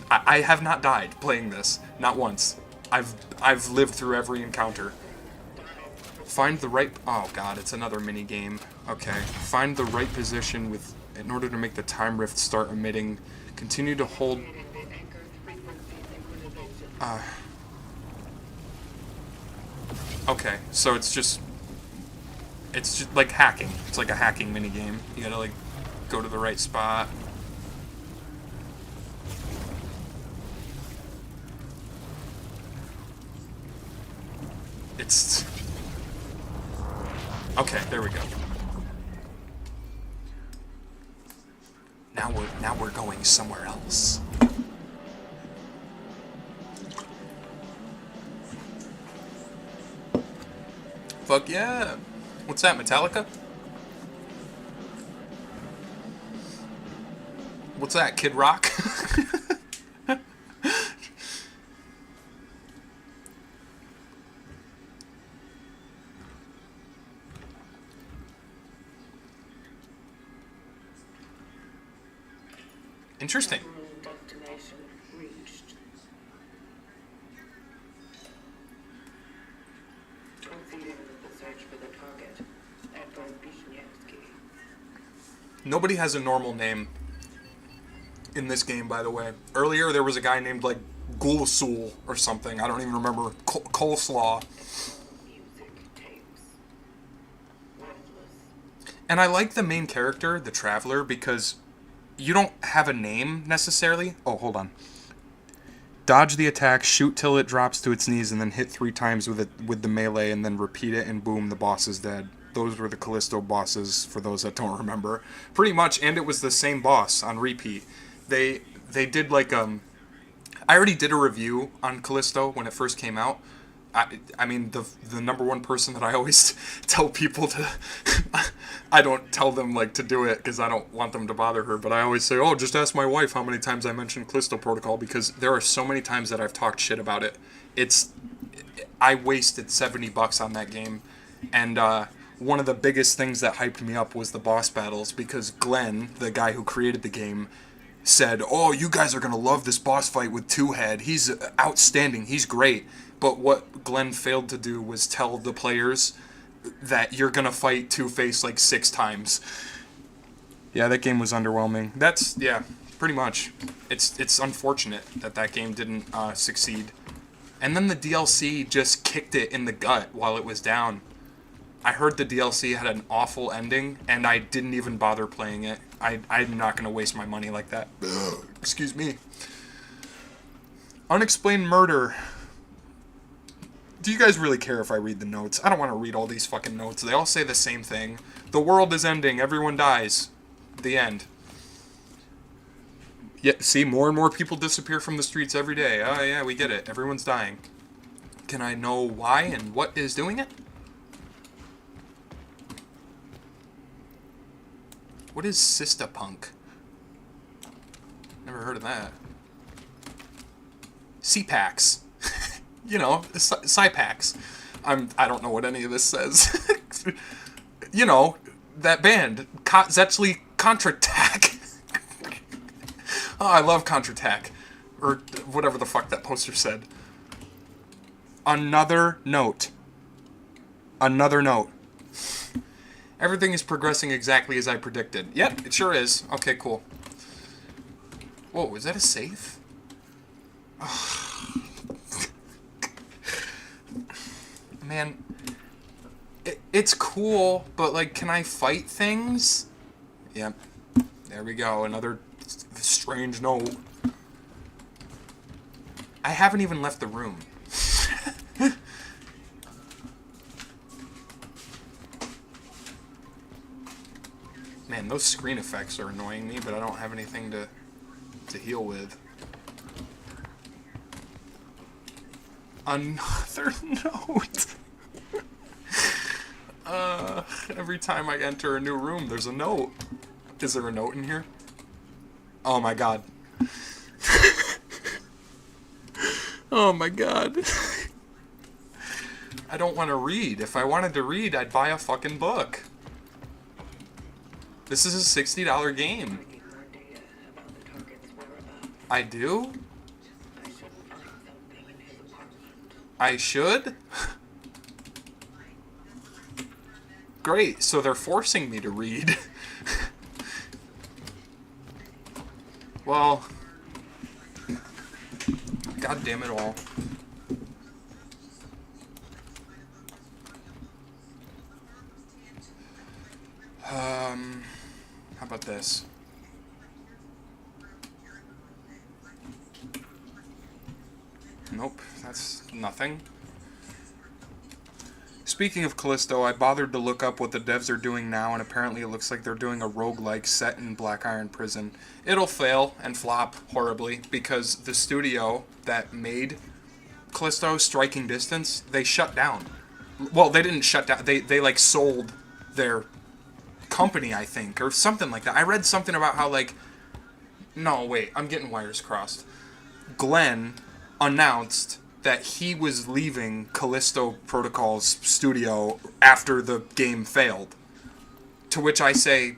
I have not died playing this. Not once. I've lived through every encounter. Find the right... Oh god, it's another mini game. Okay. Find the right position in order to make the time rift start emitting. Continue to hold... Okay, so it's just like hacking. It's like a hacking mini game. You gotta like go to the right spot. It's... Okay, there we go. Now we're going somewhere else. Fuck yeah! What's that, Metallica? What's that, Kid Rock? Interesting. Destination reached. Proceeding with the search for the target. Edward Bishniewski. Nobody has a normal name in this game, by the way. Earlier, there was a guy named, like, Gulasul or something. I don't even remember. Coleslaw. Music tapes. Worthless. And I like the main character, the Traveler, because you don't have a name necessarily. Oh, hold on. Dodge the attack, shoot till it drops to its knees, and then hit 3 times with the melee, and then repeat it, and boom, the boss is dead. Those were the Callisto bosses, for those that don't remember. Pretty much, and it was the same boss on repeat. They did like, I already did a review on Callisto when it first came out. I mean, the number one person that I always tell people to... I don't tell them, like, to do it, because I don't want them to bother her, but I always say, oh, just ask my wife how many times I mentioned Callisto Protocol, because there are so many times that I've talked shit about it. I wasted $70 on that game, and, one of the biggest things that hyped me up was the boss battles, because Glenn, the guy who created the game, said, oh, you guys are going to love this boss fight with Two Head. He's outstanding. He's great. But what Glenn failed to do was tell the players that you're going to fight Two-Face like 6 times. Yeah, that game was underwhelming. That's, yeah, pretty much. It's unfortunate that game didn't succeed. And then the DLC just kicked it in the gut while it was down. I heard the DLC had an awful ending, and I didn't even bother playing it. I'm not going to waste my money like that. Ugh, excuse me. Unexplained murder. Do you guys really care if I read the notes? I don't want to read all these fucking notes. They all say the same thing. The world is ending. Everyone dies. The end. Yeah, see, more and more people disappear from the streets every day. Oh, yeah, we get it. Everyone's dying. Can I know why and what is doing it? What is Sistapunk? Never heard of that. CPAX. You know, Cypax. I don't know what any of this says. You know, that band, Zetzli Contratac. Oh, I love Contratac. Or whatever the fuck that poster said. Another note. Another note. Everything is progressing exactly as I predicted. Yep, it sure is. Okay, cool. Whoa, is that a safe? Man, it's cool, but, like, can I fight things? Yep. There we go. Another strange note. I haven't even left the room. Man, those screen effects are annoying me, but I don't have anything to heal with. Another note. Every time I enter a new room, there's a note. Is there a note in here? Oh my god. Oh my god. I don't want to read. If I wanted to read, I'd buy a fucking book. This is a $60 game. I need more data about the target's whereabouts. I do? I should find something in his apartment. I should? Great, so they're forcing me to read. Well, god damn it all. How about this? Nope, that's nothing. Speaking of Callisto, I bothered to look up what the devs are doing now, and apparently it looks like they're doing a roguelike set in Black Iron Prison. It'll fail and flop horribly, because the studio that made Callisto, Striking Distance, they shut down. Well, they didn't shut down, they like sold their company, I think, or something like that. I read something about how, like, no, wait, I'm getting wires crossed. Glenn announced that he was leaving Callisto Protocol's studio after the game failed. To which I say,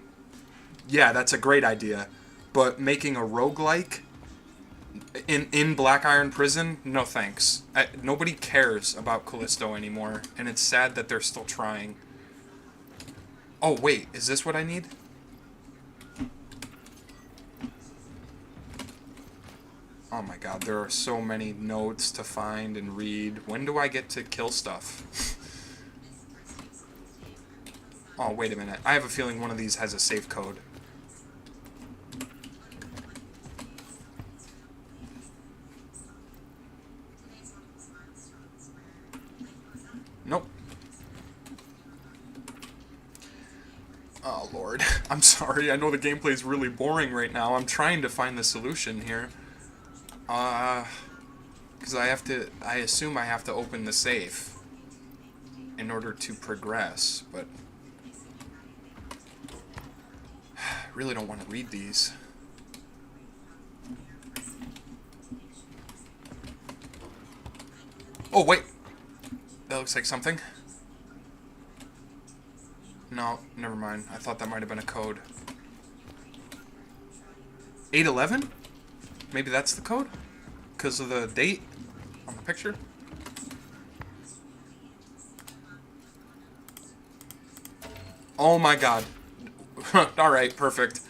yeah, that's a great idea, but making a roguelike in Black Iron Prison, no thanks. Nobody cares about Callisto anymore, and it's sad that they're still trying. Oh, wait, is this what I need? Oh my god, there are so many notes to find and read. When do I get to kill stuff? Oh, wait a minute. I have a feeling one of these has a safe code. Nope. Oh, Lord. I'm sorry. I know the gameplay's really boring right now. I'm trying to find the solution here. Because I assume I have to open the safe in order to progress, but I really don't want to read these. Oh, wait. That looks like something. No, never mind. I thought that might have been a code. 811? Maybe that's the code? Because of the date on the picture? Oh my god. Alright, perfect.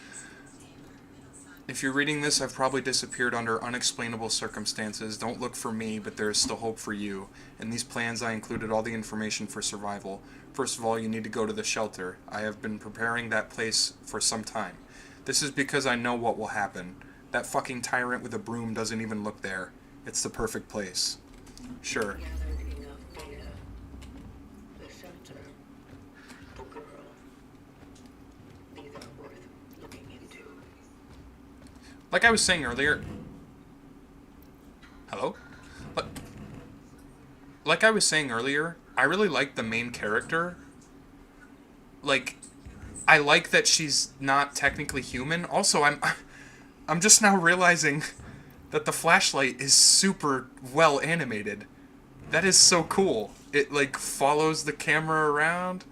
If you're reading this, I've probably disappeared under unexplainable circumstances. Don't look for me, but there is still hope for you. In these plans, I included all the information for survival. First of all, you need to go to the shelter. I have been preparing that place for some time. This is because I know what will happen. That fucking tyrant with a broom doesn't even look there. It's the perfect place. Sure. Gathered enough data. The shelter. The girl. These are worth looking into. Like I was saying earlier... Hello? Like I was saying earlier, I really like the main character. Like, I like that she's not technically human. Also, I'm just now realizing that the flashlight is super well animated. That is so cool. It, like, follows the camera around.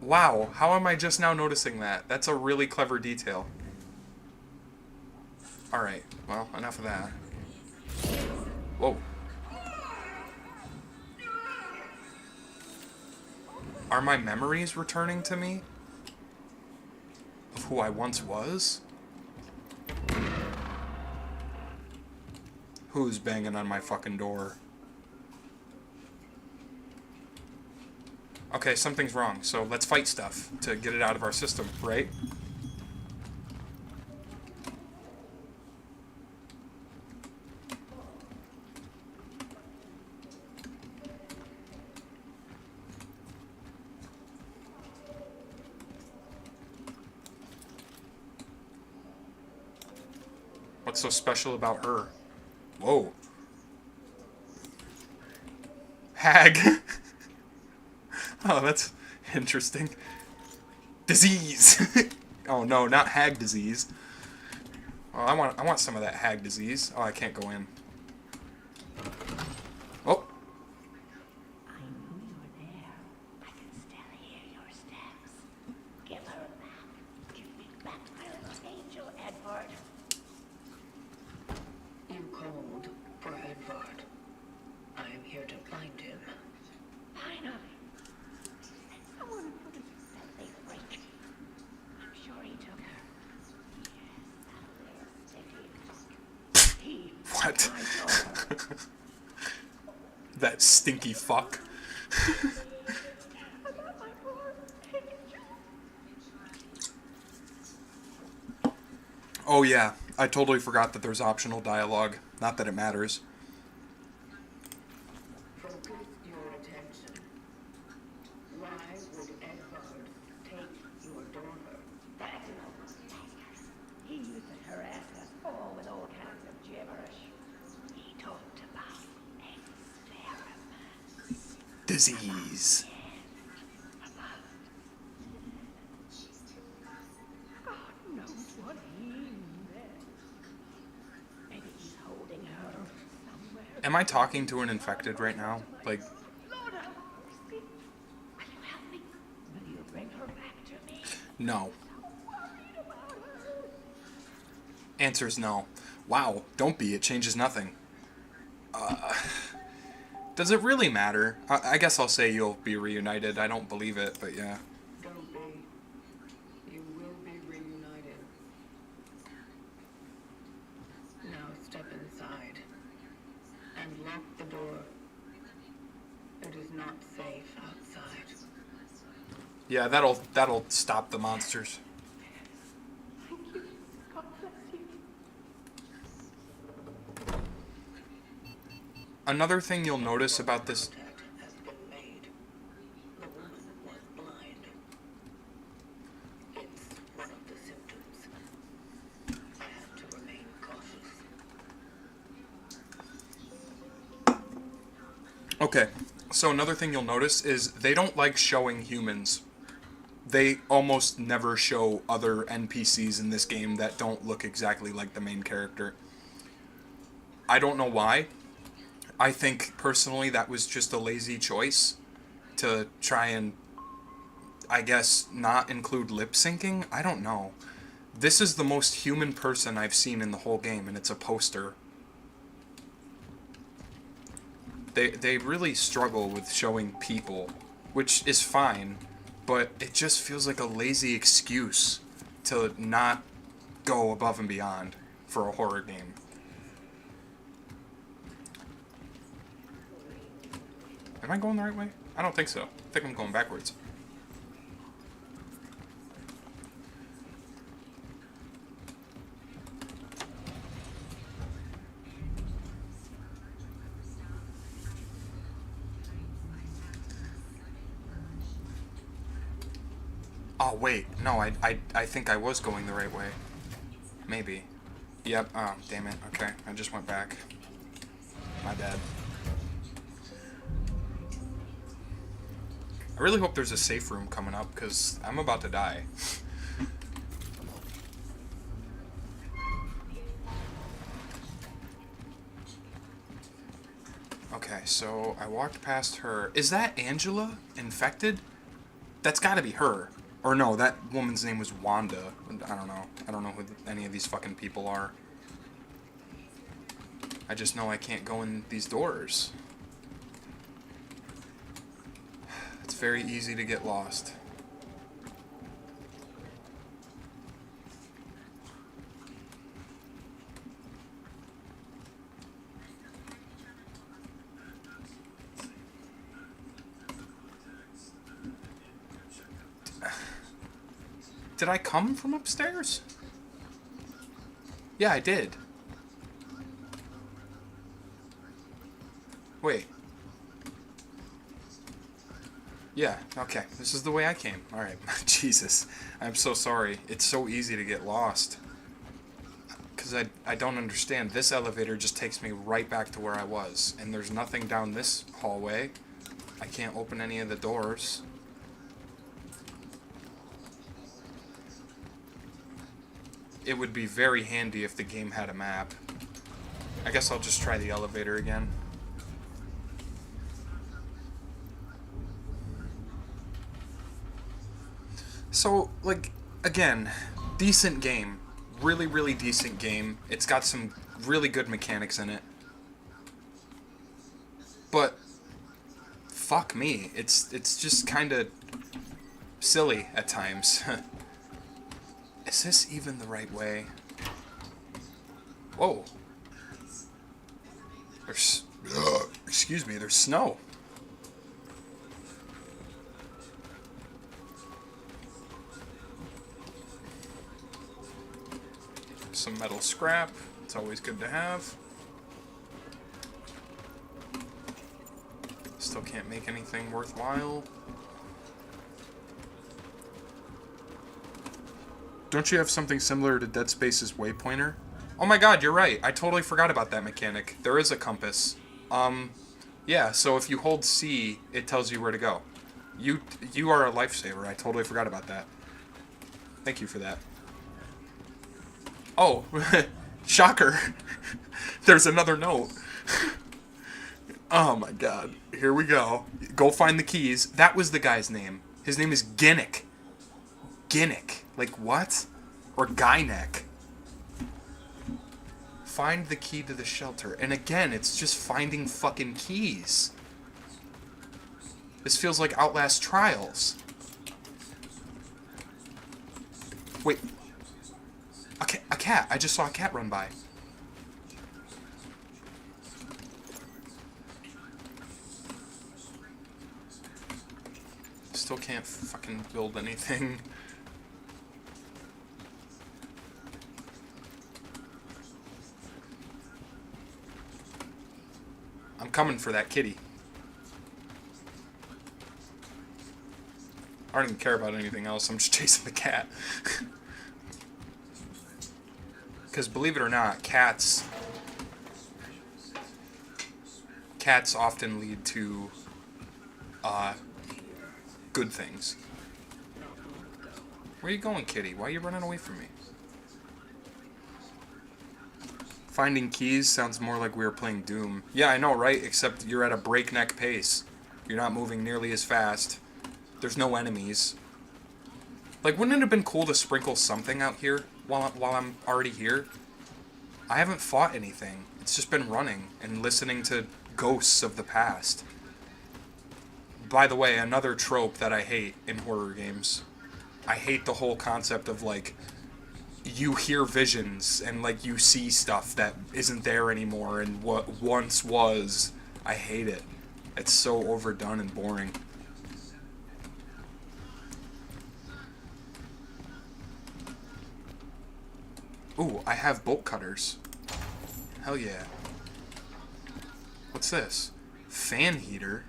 Wow, how am I just now noticing that? That's a really clever detail. Alright, well, enough of that. Whoa. Are my memories returning to me? Of who I once was? Who's banging on my fucking door? Okay, something's wrong, so let's fight stuff to get it out of our system, right? What's so special about her? Whoa. Hag. Oh, that's interesting. Disease. Oh no, not hag disease. Oh, I want some of that hag disease. Oh, I can't go in. Oh. I knew you were there. I can still hear your steps. Give her back. Give me back my little angel, Edward. You called for Edward. I am here to find him. Finally. Someone put us said they break. I'm sure he took her. Yes, that little sticky. He What? took my daughter. That stinky fuck. About my poor angel. Oh yeah, I totally forgot that there's optional dialogue. Not that it matters. Focus your attention. Why would Edward take your daughter? That's enough. He used to harass us all with all kinds of gibberish. He talked about experiments. Disease. God knows what he meant. Maybe he's holding her somewhere. Am I talking to an infected right now? Like, Lord have mercy. Will you help me? Will you bring her back to me? no. I'm worried about her. Answer's no. Wow, don't be. It changes nothing. Does it really matter? I guess I'll say you'll be reunited. I don't believe it, but yeah. Don't be. You will be reunited. Now step outside. And lock the door. It is not safe outside. Yeah, that'll stop the monsters. Thank you. God bless you. Another thing you'll notice about this... Contact has been made. The woman was blind. It's one of the symptoms. I have to remain cautious. Okay, so another thing you'll notice is they don't like showing humans. They almost never show other NPCs in this game that don't look exactly like the main character. I don't know why. I think, personally, that was just a lazy choice to try and, I guess, not include lip syncing. I don't know. This is the most human person I've seen in the whole game, and it's a poster. They really struggle with showing people, which is fine, but it just feels like a lazy excuse to not go above and beyond for a horror game. Am I going the right way? I don't think so. I think I'm going backwards. Oh, wait. No, I think I was going the right way. Maybe. Yep. Oh, damn it. Okay. I just went back. My bad. I really hope there's a safe room coming up, because I'm about to die. Okay, so I walked past her. Is that Angela infected? That's gotta be her. Or no, that woman's name was Wanda. I don't know. I don't know who any of these fucking people are. I just know I can't go in these doors. It's very easy to get lost. Did I come from upstairs? Yeah, I did. Wait. Yeah, okay. This is the way I came. Alright. Jesus. I'm so sorry. It's so easy to get lost. Because I don't understand. This elevator just takes me right back to where I was. And there's nothing down this hallway. I can't open any of the doors. It would be very handy if the game had a map. I guess I'll just try the elevator again. So, like, again, decent game. Really, really decent game. It's got some really good mechanics in it. But, fuck me. It's just kind of silly at times. Is this even the right way? Whoa. There's... excuse me, there's snow. Some metal scrap. It's always good to have. Still can't make anything worthwhile. Don't you have something similar to Dead Space's waypointer? Oh my god, you're right. I totally forgot about that mechanic. There is a compass. Yeah, so if you hold C, it tells you where to go. You are a lifesaver. I totally forgot about that. Thank you for that. Oh, shocker. There's another note. Oh my god. Here we go. Go find the keys. That was the guy's name. His name is Ginnick. Ginnick. Like what? Or Gynek. Find the key to the shelter. And again, it's just finding fucking keys. This feels like Outlast Trials. Wait. A cat. I just saw a cat run by. still can't fucking build anything. I'm coming for that kitty. I don't even care about anything else. I'm just chasing the cat. Because believe it or not, cats often lead to good things. Where are you going, kitty? Why are you running away from me? Finding keys sounds more like we were playing Doom. Yeah, I know, right? Except you're at a breakneck pace. You're not moving nearly as fast. There's no enemies. Like, wouldn't it have been cool to sprinkle something out here while I'm already here? I haven't fought anything. It's just been running and listening to ghosts of the past. By the way, another trope that I hate in horror games. I hate the whole concept of, like, you hear visions and, like, you see stuff that isn't there anymore and what once was. I hate it. It's so overdone and boring. Ooh, I have Boltcutters. Hell yeah. What's this? Fan heater?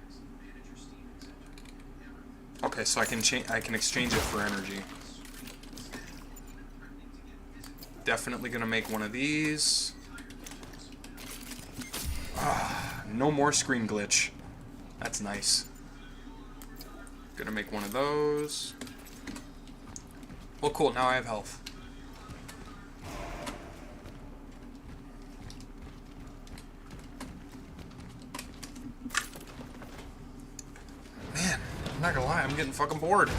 Okay, so I can exchange it for energy. Definitely gonna make one of these. No more screen glitch. That's nice. Gonna make one of those. Well, cool, now I have health. Man, I'm not gonna lie, I'm getting fucking bored.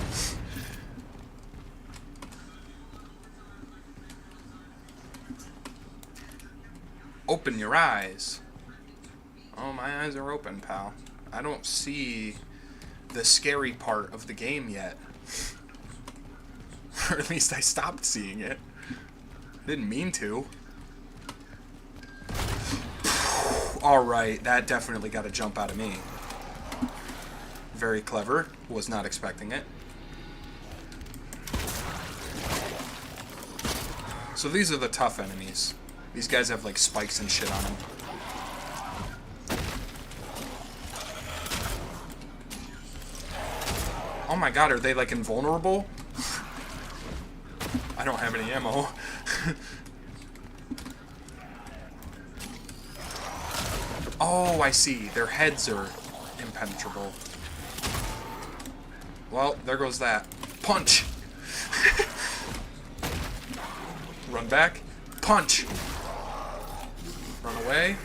Open your eyes. Oh, my eyes are open, pal. I don't see the scary part of the game yet. Or at least I stopped seeing it. Didn't mean to. Alright, that definitely got a jump out of me. Very clever. Was not expecting it. So these are the tough enemies. These guys have like spikes and shit on them. Oh my god, are they like invulnerable? I don't have any ammo. Oh, I see. Their heads are impenetrable. Well, there goes that. Punch! Run back. Punch! Run away.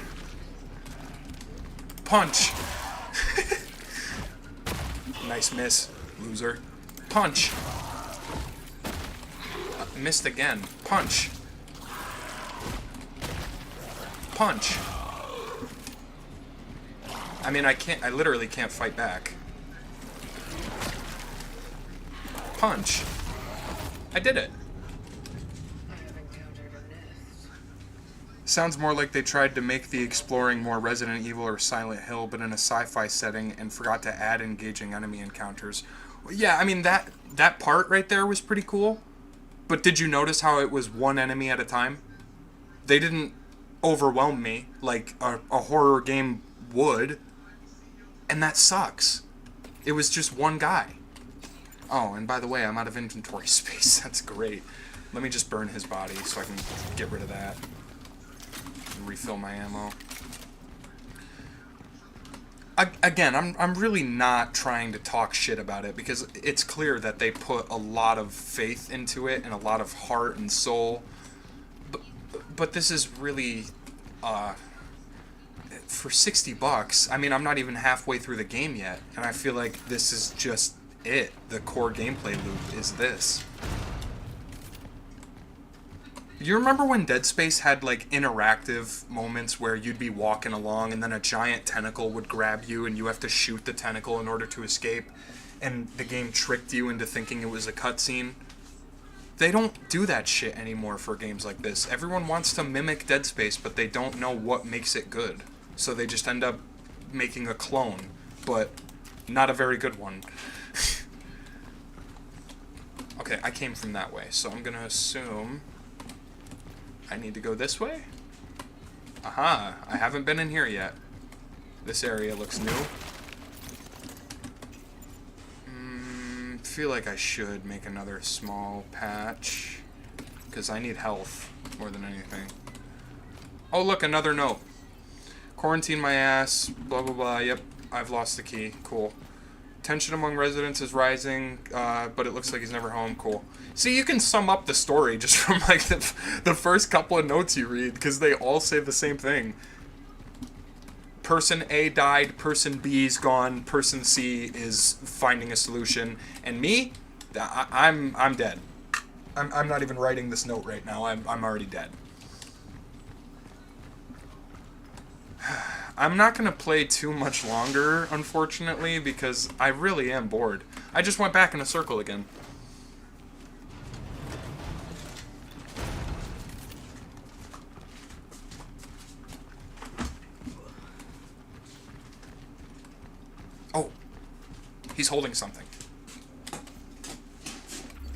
Punch! Nice miss, loser. Punch! Missed again. Punch! Punch! I mean, I literally can't fight back. Punch! I did it! Sounds more like they tried to make the exploring more Resident Evil or Silent Hill, but in a sci-fi setting, and forgot to add engaging enemy encounters. Yeah, I mean, that part right there was pretty cool. But did you notice how it was one enemy at a time? They didn't overwhelm me like a horror game would. And that sucks. It was just one guy. Oh, and by the way, I'm out of inventory space. That's great. Let me just burn his body so I can get rid of that. Refill my ammo. Again, I'm really not trying to talk shit about it because it's clear that they put a lot of faith into it and a lot of heart and soul. But this is really for $60. I mean, I'm not even halfway through the game yet, and I feel like this is just it. The core gameplay loop is this. You remember when Dead Space had, like, interactive moments where you'd be walking along and then a giant tentacle would grab you and you have to shoot the tentacle in order to escape, and the game tricked you into thinking it was a cutscene? They don't do that shit anymore for games like this. Everyone wants to mimic Dead Space, but they don't know what makes it good. So they just end up making a clone, but not a very good one. Okay, I came from that way, so I'm gonna assume I need to go this way? Aha, I haven't been in here yet. This area looks new. Feel like I should make another small patch, because I need health more than anything. Oh, look, another note. Quarantine my ass, blah, blah, blah. Yep, I've lost the key. Cool. Tension among residents is rising, but it looks like he's never home. Cool. See, you can sum up the story just from, like, the first couple of notes you read, because they all say the same thing. Person A died, person B's gone, person C is finding a solution, and me, I'm dead. I'm not even writing this note right now. I'm already dead. I'm not gonna play too much longer, unfortunately, because I really am bored. I just went back in a circle again. Oh, he's holding something.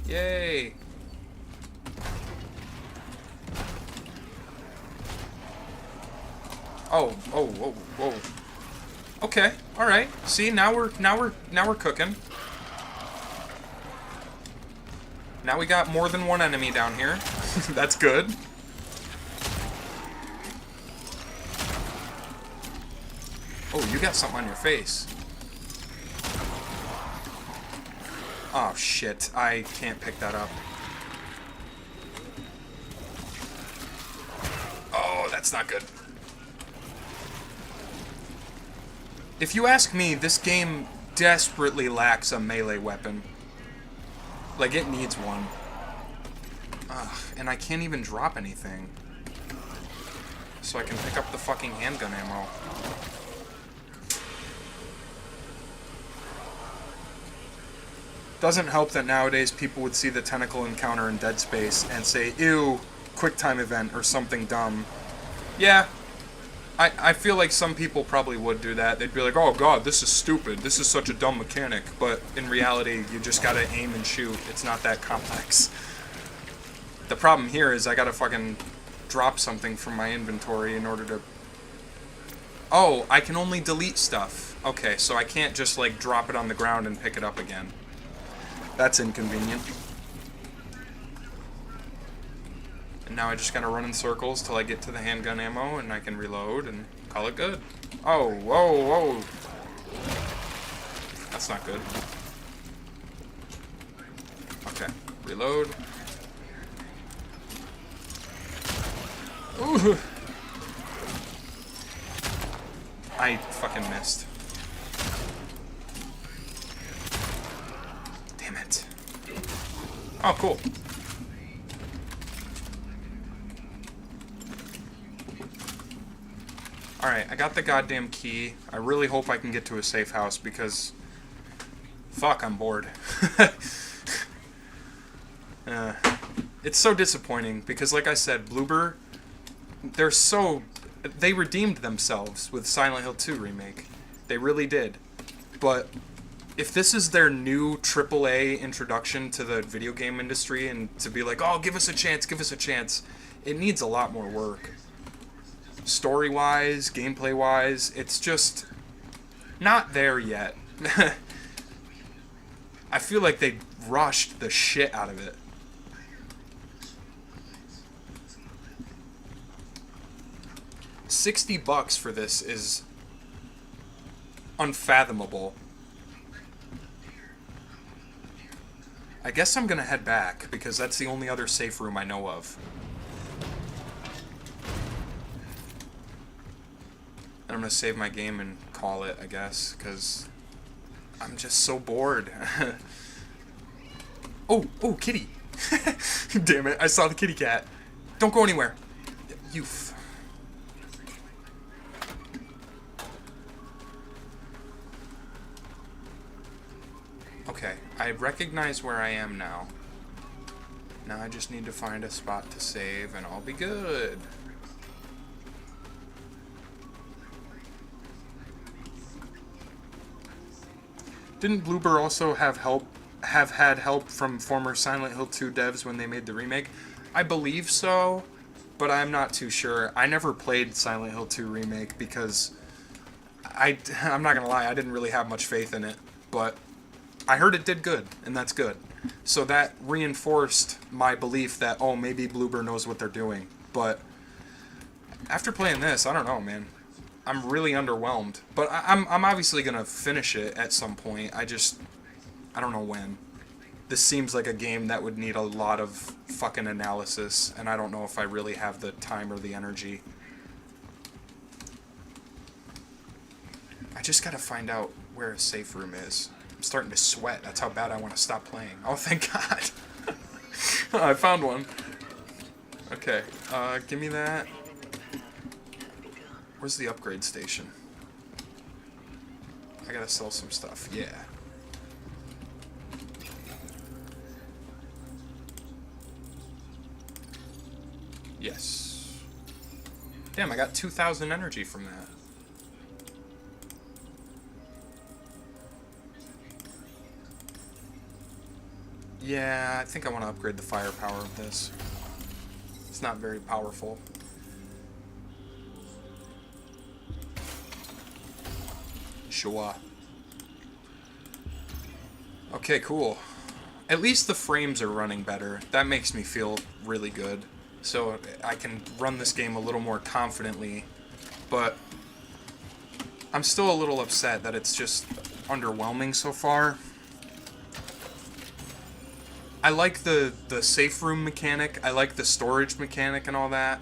Yay! Oh, whoa, whoa. Okay, all right. See, now we're cooking. Now we got more than one enemy down here. That's good. Oh, you got something on your face. Oh, shit. I can't pick that up. Oh, that's not good. If you ask me, this game desperately lacks a melee weapon. Like, it needs one. Ugh, and I can't even drop anything. So I can pick up the fucking handgun ammo. Doesn't help that nowadays people would see the tentacle encounter in Dead Space and say, ew, QuickTime event or something dumb. Yeah, I feel like some people probably would do that. They'd be like, oh god, this is stupid. This is such a dumb mechanic. But in reality, you just gotta aim and shoot. It's not that complex. The problem here is I gotta fucking drop something from my inventory in order to... Oh, I can only delete stuff. Okay, so I can't just, like, drop it on the ground and pick it up again. That's inconvenient. And now I just gotta run in circles till I get to the handgun ammo and I can reload and call it good. Oh, whoa, whoa. That's not good. Okay, reload. Ooh. I fucking missed. Damn it. Oh, cool. Alright, I got the goddamn key. I really hope I can get to a safe house because... Fuck, I'm bored. It's so disappointing because, like I said, Bloober... They redeemed themselves with Silent Hill 2 Remake. They really did. But if this is their new AAA introduction to the video game industry and to be like, oh, give us a chance, it needs a lot more work. Story-wise, gameplay-wise, it's just not there yet. I feel like they rushed the shit out of it. $60 for this is unfathomable. I guess I'm gonna head back because that's the only other safe room I know of. And I'm gonna save my game and call it, I guess, because I'm just so bored. Oh, kitty! Damn it, I saw the kitty cat. Don't go anywhere. Youth. Okay, I recognize where I am now. Now I just need to find a spot to save and I'll be good. Didn't Bloober also have have had help from former Silent Hill 2 devs when they made the remake? I believe so, but I'm not too sure. I never played Silent Hill 2 remake because I'm not gonna lie, I didn't really have much faith in it, but I heard it did good, and that's good. So that reinforced my belief that, oh, maybe Bloober knows what they're doing. But after playing this, I don't know, man. I'm really underwhelmed. But I'm obviously going to finish it at some point. I don't know when. This seems like a game that would need a lot of fucking analysis, and I don't know if I really have the time or the energy. I just got to find out where a safe room is. I'm starting to sweat. That's how bad I want to stop playing. Oh, thank God. I found one. Okay, give me that. Where's the upgrade station? I gotta sell some stuff. Yeah. Yes. Damn, I got 2,000 energy from that. Yeah, I think I want to upgrade the firepower of this. It's not very powerful. Sure. Okay, cool. At least the frames are running better. That makes me feel really good. So I can run this game a little more confidently. But I'm still a little upset that it's just underwhelming so far. I like the safe room mechanic. I like the storage mechanic and all that.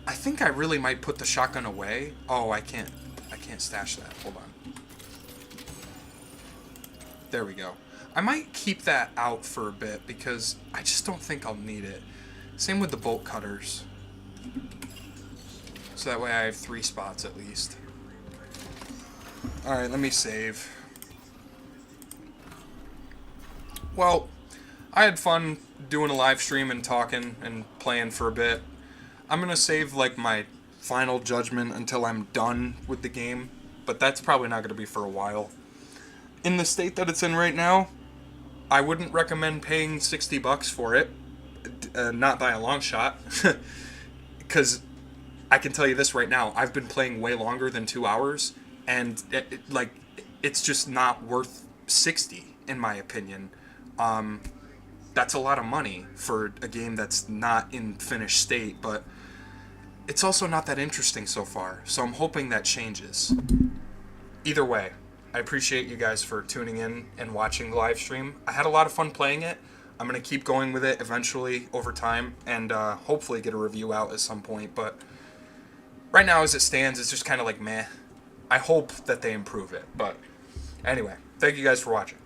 I think I really might put the shotgun away. Oh, I can't stash that. Hold on. There we go. I might keep that out for a bit because I just don't think I'll need it. Same with the Boltcutters. So that way I have 3 spots at least. Alright, let me save. Well, I had fun doing a live stream and talking and playing for a bit. I'm gonna save like my final judgment until I'm done with the game, but that's probably not gonna be for a while. In the state that it's in right now, I wouldn't recommend paying $60 for it, not by a long shot, because I can tell you this right now, I've been playing way longer than 2 hours, and it's just not worth 60 in my opinion. That's a lot of money for a game that's not in finished state, but it's also not that interesting so far, so I'm hoping that changes. Either way, I appreciate you guys for tuning in and watching the live stream. I had a lot of fun playing it. I'm going to keep going with it eventually over time, and hopefully get a review out at some point, but right now as it stands, it's just kind of like meh. I hope that they improve it, but anyway, thank you guys for watching.